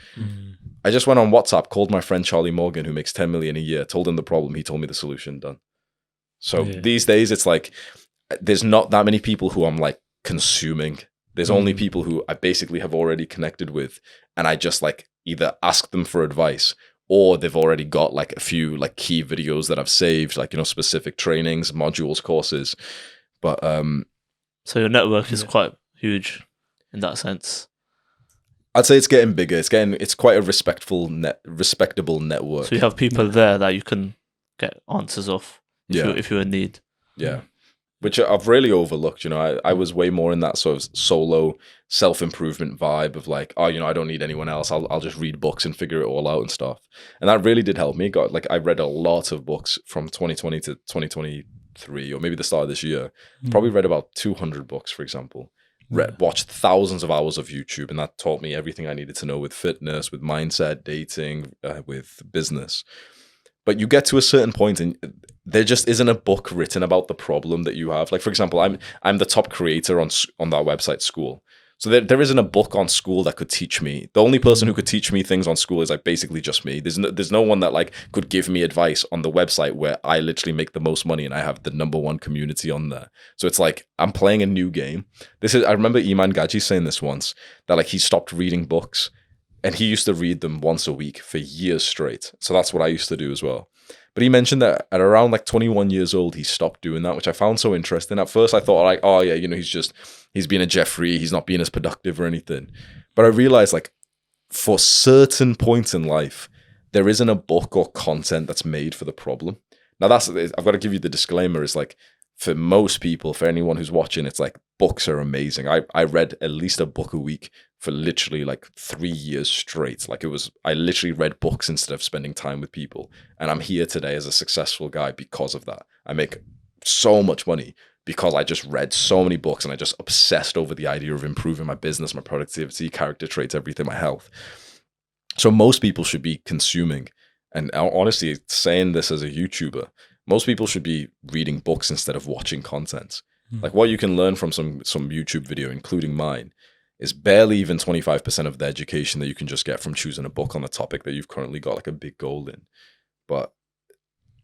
Speaker 1: I just went on WhatsApp, called my friend Charlie Morgan, who makes 10 million a year, told him the problem. He told me the solution, done. So these days, it's like, there's not that many people who I'm like consuming. There's only people who I basically have already connected with. And I just like either ask them for advice, or they've already got like a few like key videos that I've saved, like, you know, specific trainings, modules, courses. But
Speaker 3: so your network is quite huge in that sense.
Speaker 1: I'd say it's getting bigger. It's quite a respectable network.
Speaker 3: So you have people there that you can get answers off if you're in need.
Speaker 1: Yeah. Which I've really overlooked. You know, I was way more in that sort of solo self-improvement vibe of like, oh, you know, I don't need anyone else. I'll just read books and figure it all out and stuff. And that really did help me. I read a lot of books from 2020 to 2023, or maybe the start of this year. Probably read about 200 books, for example. Watched thousands of hours of YouTube, and that taught me everything I needed to know with fitness, with mindset, dating, with business. But you get to a certain point and there just isn't a book written about the problem that you have. Like, for example, I'm the top creator on that website, School. So there isn't a book on School that could teach me. The only person who could teach me things on School is like basically just me. There's no one that like could give me advice on the website where I literally make the most money and I have the #1 community on there. So it's like I'm playing a new game. I remember Iman Gaji saying this once, that like he stopped reading books and he used to read them once a week for years straight. So that's what I used to do as well. But he mentioned that at around like 21 years old, he stopped doing that, which I found so interesting. At first I thought like, oh yeah, you know, he's being a Jeffrey, he's not being as productive or anything. But I realized like for certain points in life, there isn't a book or content that's made for the problem. Now I've got to give you the disclaimer, is like, for most people, for anyone who's watching, it's like books are amazing. I read at least a book a week for literally like 3 years straight. Like I literally read books instead of spending time with people. And I'm here today as a successful guy because of that. I make so much money because I just read so many books and I just obsessed over the idea of improving my business, my productivity, character traits, everything, my health. So most people should be consuming, and honestly, saying this as a YouTuber, most people should be reading books instead of watching content. Like what you can learn from some YouTube video, including mine, is barely even 25% of the education that you can just get from choosing a book on a topic that you've currently got like a big goal in. But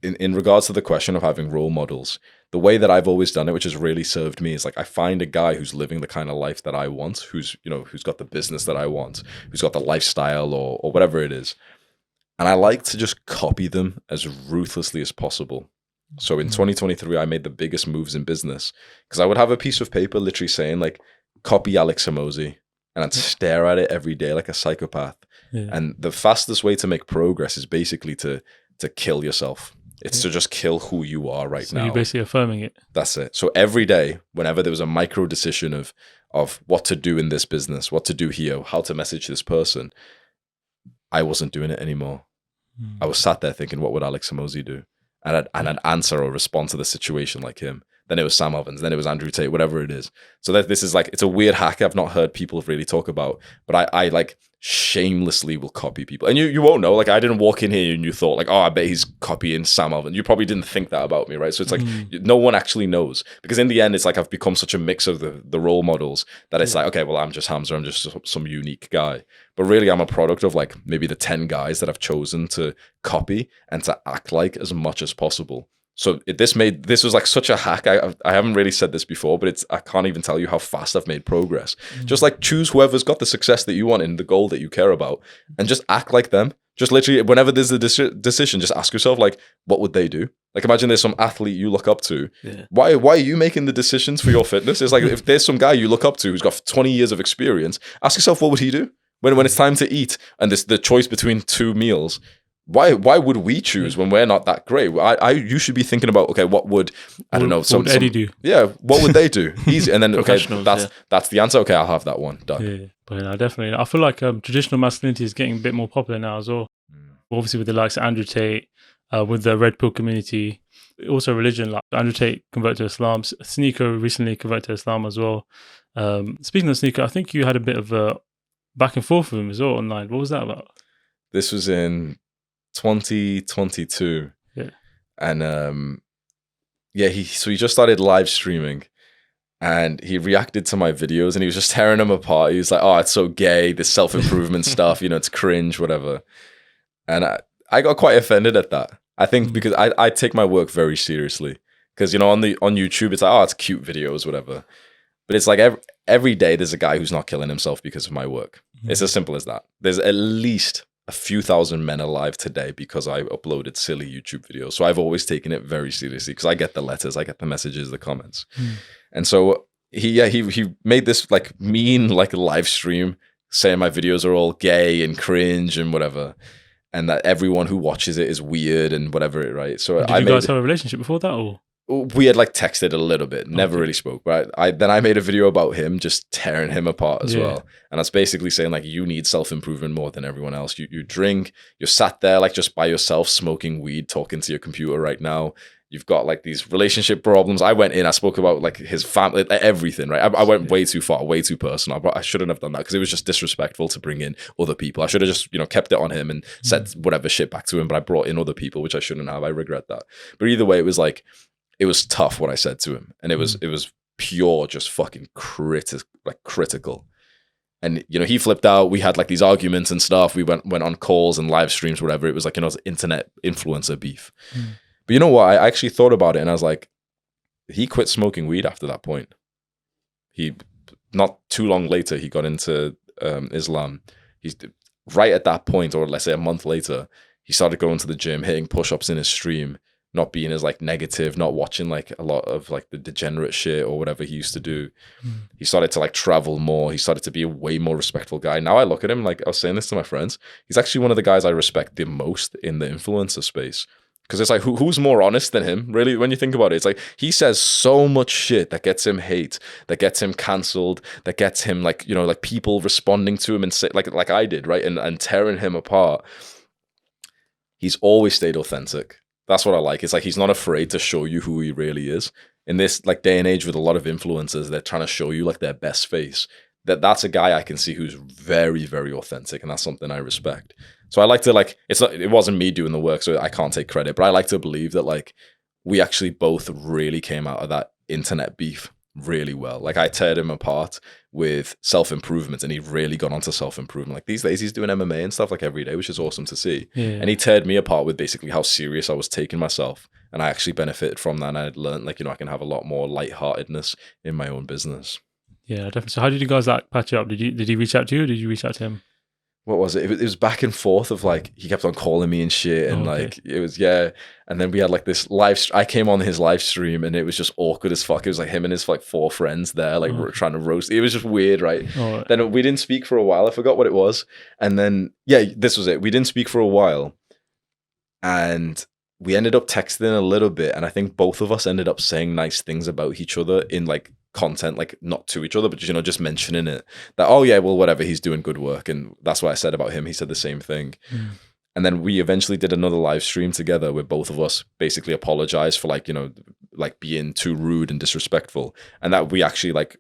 Speaker 1: in regards to the question of having role models, the way that I've always done it, which has really served me, is like I find a guy who's living the kind of life that I want, who's got the business that I want, who's got the lifestyle or whatever it is. And I like to just copy them as ruthlessly as possible. So in 2023, I made the biggest moves in business because I would have a piece of paper literally saying like, copy Alex Hormozi, and I'd stare at it every day like a psychopath. Yeah. And the fastest way to make progress is basically to kill yourself. It's to just kill who you are now.
Speaker 2: So you're basically affirming it.
Speaker 1: That's it. So every day, whenever there was a micro decision of what to do in this business, what to do here, how to message this person, I wasn't doing it anymore. I was sat there thinking, what would Alex Hormozi do? And I'd answer or respond to the situation like him. Then it was Sam Ovens, then it was Andrew Tate, whatever it is. So that this is like, it's a weird hack I've not heard people really talk about, but I like shamelessly will copy people. And you won't know, like I didn't walk in here and you thought like, oh, I bet he's copying Sam Ovens. You probably didn't think that about me, right? So it's like, no one actually knows. Because in the end, it's like I've become such a mix of the role models that it's like, okay, well, I'm just Hamza, I'm just some unique guy. But really, I'm a product of like maybe the 10 guys that I've chosen to copy and to act like as much as possible. So this was like such a hack. I haven't really said this before, but I can't even tell you how fast I've made progress. Just like choose whoever's got the success that you want in the goal that you care about and just act like them. Just literally, whenever there's a decision, just ask yourself like, what would they do? Like imagine there's some athlete you look up to. Yeah. Why are you making the decisions for your fitness? It's like if there's some guy you look up to who's got 20 years of experience, ask yourself, what would he do? When it's time to eat and there's the choice between two meals, why would we choose when we're not that great? You should be thinking about, okay, what would
Speaker 2: what would Eddie do?
Speaker 1: Yeah, what would they do? Easy, and then okay, that's the answer. Okay, I'll have that one done.
Speaker 2: Yeah, but no, definitely. I feel like traditional masculinity is getting a bit more popular now as well. Obviously, with the likes of Andrew Tate, with the Red Pill community, also religion. Like Andrew Tate converted to Islam. Sneako recently converted to Islam as well. Speaking of Sneako, I think you had a bit of a back and forth with him as well online. What was that about?
Speaker 1: This was in 2022.
Speaker 2: Yeah.
Speaker 1: And he just started live streaming and he reacted to my videos and he was just tearing them apart. He was like, oh, it's so gay, this self-improvement stuff, it's cringe, whatever. And I got quite offended at that. I think because I take my work very seriously. Because on YouTube it's like, oh, it's cute videos, whatever. But it's like every day there's a guy who's not killing himself because of my work. It's as simple as that. There's at least a few thousand men alive today because I uploaded silly YouTube videos. So I've always taken it very seriously because I get the letters, I get the messages, the comments. And so he made this like mean like live stream saying my videos are all gay and cringe and whatever. And that everyone who watches it is weird and whatever, right? So
Speaker 2: did you guys have a relationship before that or?
Speaker 1: We had like texted a little bit, never really spoke. But then I made a video about him, just tearing him apart as well. And I was basically saying like, you need self-improvement more than everyone else. You drink, you're sat there like just by yourself, smoking weed, talking to your computer right now. You've got like these relationship problems. I went in, I spoke about like his family, everything, right? I went way too far, way too personal. But I shouldn't have done that because it was just disrespectful to bring in other people. I should have just, kept it on him and said whatever shit back to him. But I brought in other people, which I shouldn't have. I regret that. But either way, it was like, it was tough what I said to him. And it was pure, just fucking critical. And, he flipped out. We had like these arguments and stuff. We went on calls and live streams, whatever. It was like, internet influencer beef. But you know what? I actually thought about it and I was like, he quit smoking weed after that point. Not too long later, he got into Islam. He's right at that point, or let's say a month later, he started going to the gym, hitting push-ups in his stream, not being as like negative, not watching like a lot of like the degenerate shit or whatever he used to do. He started to like travel more. He started to be a way more respectful guy. Now I look at him, like I was saying this to my friends, he's actually one of the guys I respect the most in the influencer space. Because it's like, who's more honest than him, really, when you think about it? It's like, he says so much shit that gets him hate, that gets him cancelled, that gets him like, like people responding to him and say, like I did, right? And tearing him apart. He's always stayed authentic. That's what I like. It's like, he's not afraid to show you who he really is. In this like day and age with a lot of influencers, they're trying to show you like their best face. That's a guy I can see who's very, very authentic. And that's something I respect. So I like to like, it wasn't me doing the work, so I can't take credit, but I like to believe that like we actually both really came out of that internet beef really well. Like I teared him apart with self-improvement, and he really got onto self-improvement. Like these days he's doing MMA and stuff like every day, which is awesome to see.
Speaker 2: Yeah.
Speaker 1: And he teared me apart with basically how serious I was taking myself. And I actually benefited from that. And I learned, like, I can have a lot more lightheartedness in my own business.
Speaker 2: Yeah, definitely. So how did you guys like patch it up? Did he reach out to you, or did you reach out to him?
Speaker 1: What was it? It was back and forth of like, he kept on calling me and shit. And like, it was, yeah. And then we had like this I came on his live stream, and it was just awkward as fuck. It was like him and his like 4 friends there, like trying to roast. It was just weird, right? Then we didn't speak for a while. I forgot what it was. And then, yeah, this was it. We didn't speak for a while. And we ended up texting a little bit. And I think both of us ended up saying nice things about each other in like content, like not to each other, but just mentioning it, that, oh yeah, well, whatever, he's doing good work. And that's what I said about him. He said the same thing. And then we eventually did another live stream together where both of us basically apologized for like, like being too rude and disrespectful, and that we actually like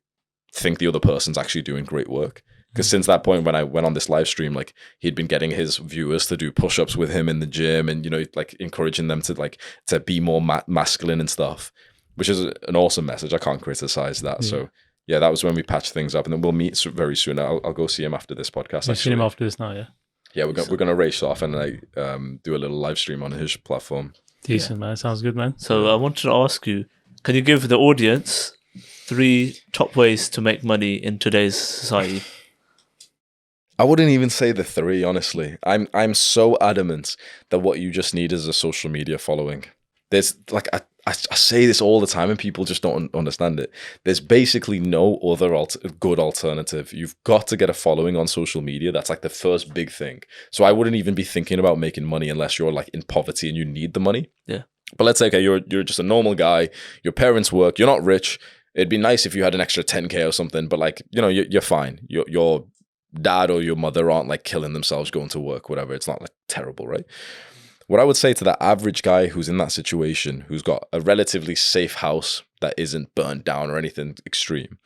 Speaker 1: think the other person's actually doing great work. Because since that point, when I went on this live stream, like he'd been getting his viewers to do push-ups with him in the gym, and like encouraging them to be more masculine and stuff, which is an awesome message. I can't criticize that. So yeah, that was when we patched things up, and then we'll meet very soon. I'll go see him after this podcast.
Speaker 2: You've seen him after this now, yeah?
Speaker 1: Yeah, we're gonna race off and like do a little live stream on his platform.
Speaker 2: Decent, man. Sounds good, man.
Speaker 3: So I wanted to ask you, can you give the audience 3 top ways to make money in today's society?
Speaker 1: I wouldn't even say the 3, honestly. I'm so adamant that what you just need is a social media following. There's like I say this all the time, and people just don't understand it. There's basically no other good alternative. You've got to get a following on social media. That's like the first big thing. So I wouldn't even be thinking about making money unless you're like in poverty and you need the money.
Speaker 3: Yeah.
Speaker 1: But let's say, okay, you're just a normal guy. Your parents work. You're not rich. It'd be nice if you had an extra 10K or something. But like, you're fine. Your dad or your mother aren't like killing themselves going to work, whatever. It's not like terrible, right? What I would say to that average guy who's in that situation, who's got a relatively safe house that isn't burned down or anything extreme,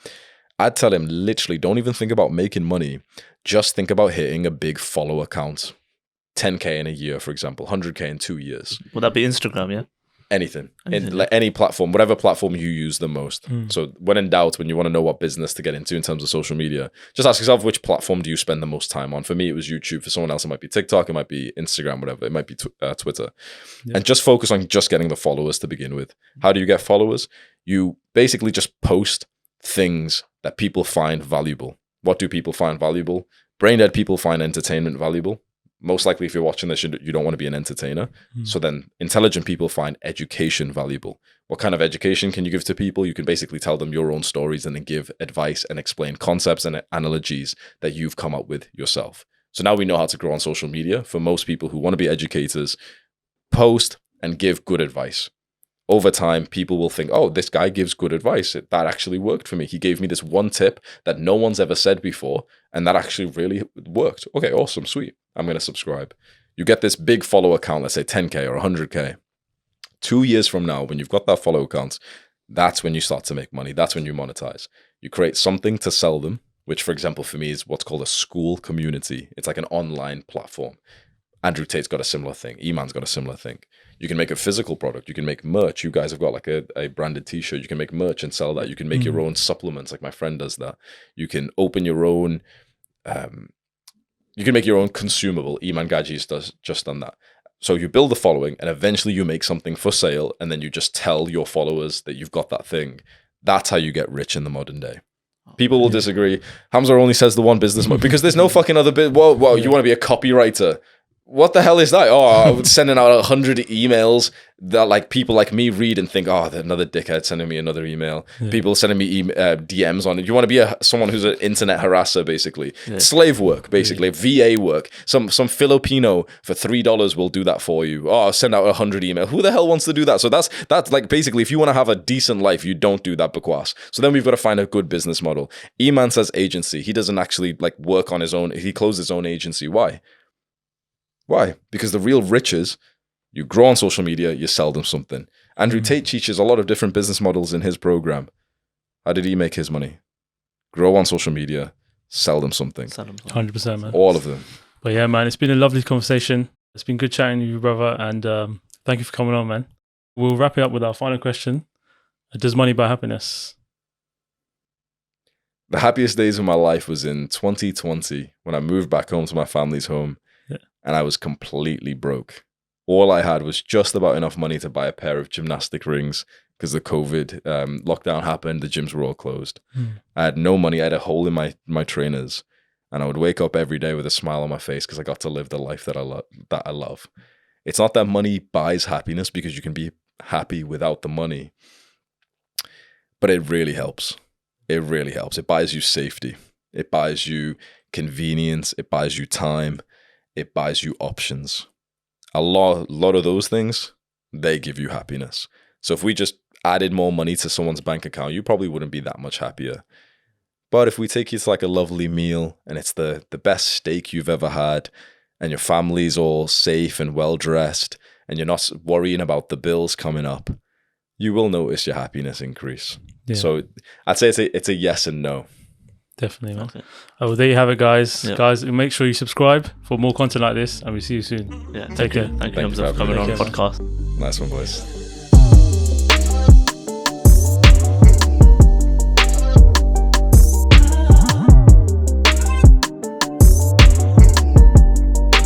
Speaker 1: I'd tell him literally don't even think about making money. Just think about hitting a big follower count. 10K in a year, for example, 100K in 2 years.
Speaker 3: Would that be Instagram, yeah?
Speaker 1: Anything. In like any platform, whatever platform you use the most. So when in doubt, when you want to know what business to get into in terms of social media, just ask yourself, which platform do you spend the most time on? For me, it was YouTube. For someone else, it might be TikTok, it might be Instagram, whatever. It might be Twitter. Yeah. And just focus on just getting the followers to begin with. How do you get followers? You basically just post things that people find valuable. What do people find valuable? Brain dead people find entertainment valuable. Most likely, if you're watching this, you don't want to be an entertainer. So then intelligent people find education valuable. What kind of education can you give to people? You can basically tell them your own stories and then give advice and explain concepts and analogies that you've come up with yourself. So now we know how to grow on social media. For most people who want to be educators, post and give good advice. Over time, people will think, oh, this guy gives good advice. That actually worked for me. He gave me this one tip that no one's ever said before, and that actually really worked. Okay, awesome, sweet. I'm going to subscribe. You get this big follower count, let's say 10K or 100K. 2 years from now, when you've got that follower count, that's when you start to make money. That's when you monetize. You create something to sell them, which, for example, for me is what's called a school community. It's like an online platform. Andrew Tate's got a similar thing. Iman's got a similar thing. You can make a physical product. You can make merch. You guys have got like a branded t-shirt. You can make merch and sell that. You can make your own supplements, like my friend does that. You can open your own, you can make your own consumable. Iman Gaji's does just done that. So you build a following and eventually you make something for sale and then you just tell your followers that you've got that thing. That's how you get rich in the modern day. People will disagree. Hamza only says the one business model because there's no fucking other bit. Whoa, you want to be a copywriter? What the hell is that? Oh, I was sending out 100 emails that like people like me read and think, oh, another dickhead sending me another email. Yeah. People sending me DMs on it. You want to be someone who's an internet harasser, basically. Yeah. Slave work, basically. VA work. Some Filipino for $3 will do that for you. Oh, send out 100 emails. Who the hell wants to do that? So that's like basically if you want to have a decent life, you don't do that bakwas. So then we've got to find a good business model. Iman says agency. He doesn't actually like work on his own. He closed his own agency. Why? Because the real riches, you grow on social media, you sell them something. Andrew Tate teaches a lot of different business models in his program. How did he make his money? Grow on social media, sell them something.
Speaker 2: 100%, man.
Speaker 1: All of them.
Speaker 2: But yeah, man, it's been a lovely conversation. It's been good chatting with you, brother. And thank you for coming on, man. We'll wrap it up with our final question. Does money buy happiness?
Speaker 1: The happiest days of my life was in 2020 when I moved back home to my family's home, and I was completely broke. All I had was just about enough money to buy a pair of gymnastic rings because the COVID lockdown happened. The gyms were all closed. I had no money. I had a hole in my trainers, and I would wake up every day with a smile on my face because I got to live the life that I love. It's not that money buys happiness, because you can be happy without the money, but it really helps. It really helps. It buys you safety. It buys you convenience. It buys you time. It buys you options. A lot of those things, they give you happiness. So if we just added more money to someone's bank account, you probably wouldn't be that much happier. But if we take you to like a lovely meal, and it's the best steak you've ever had, and your family's all safe and well-dressed, and you're not worrying about the bills coming up, you will notice your happiness increase. Yeah. So I'd say it's a yes and no.
Speaker 2: Definitely, man.
Speaker 3: Okay.
Speaker 2: Oh, there you have it, guys.
Speaker 3: Yep.
Speaker 2: Guys, make sure you subscribe for more content like this, and we'll see you soon.
Speaker 3: Yeah,
Speaker 2: Take care.
Speaker 3: Thank you, Hamza, for coming on the podcast.
Speaker 1: Nice one, boys.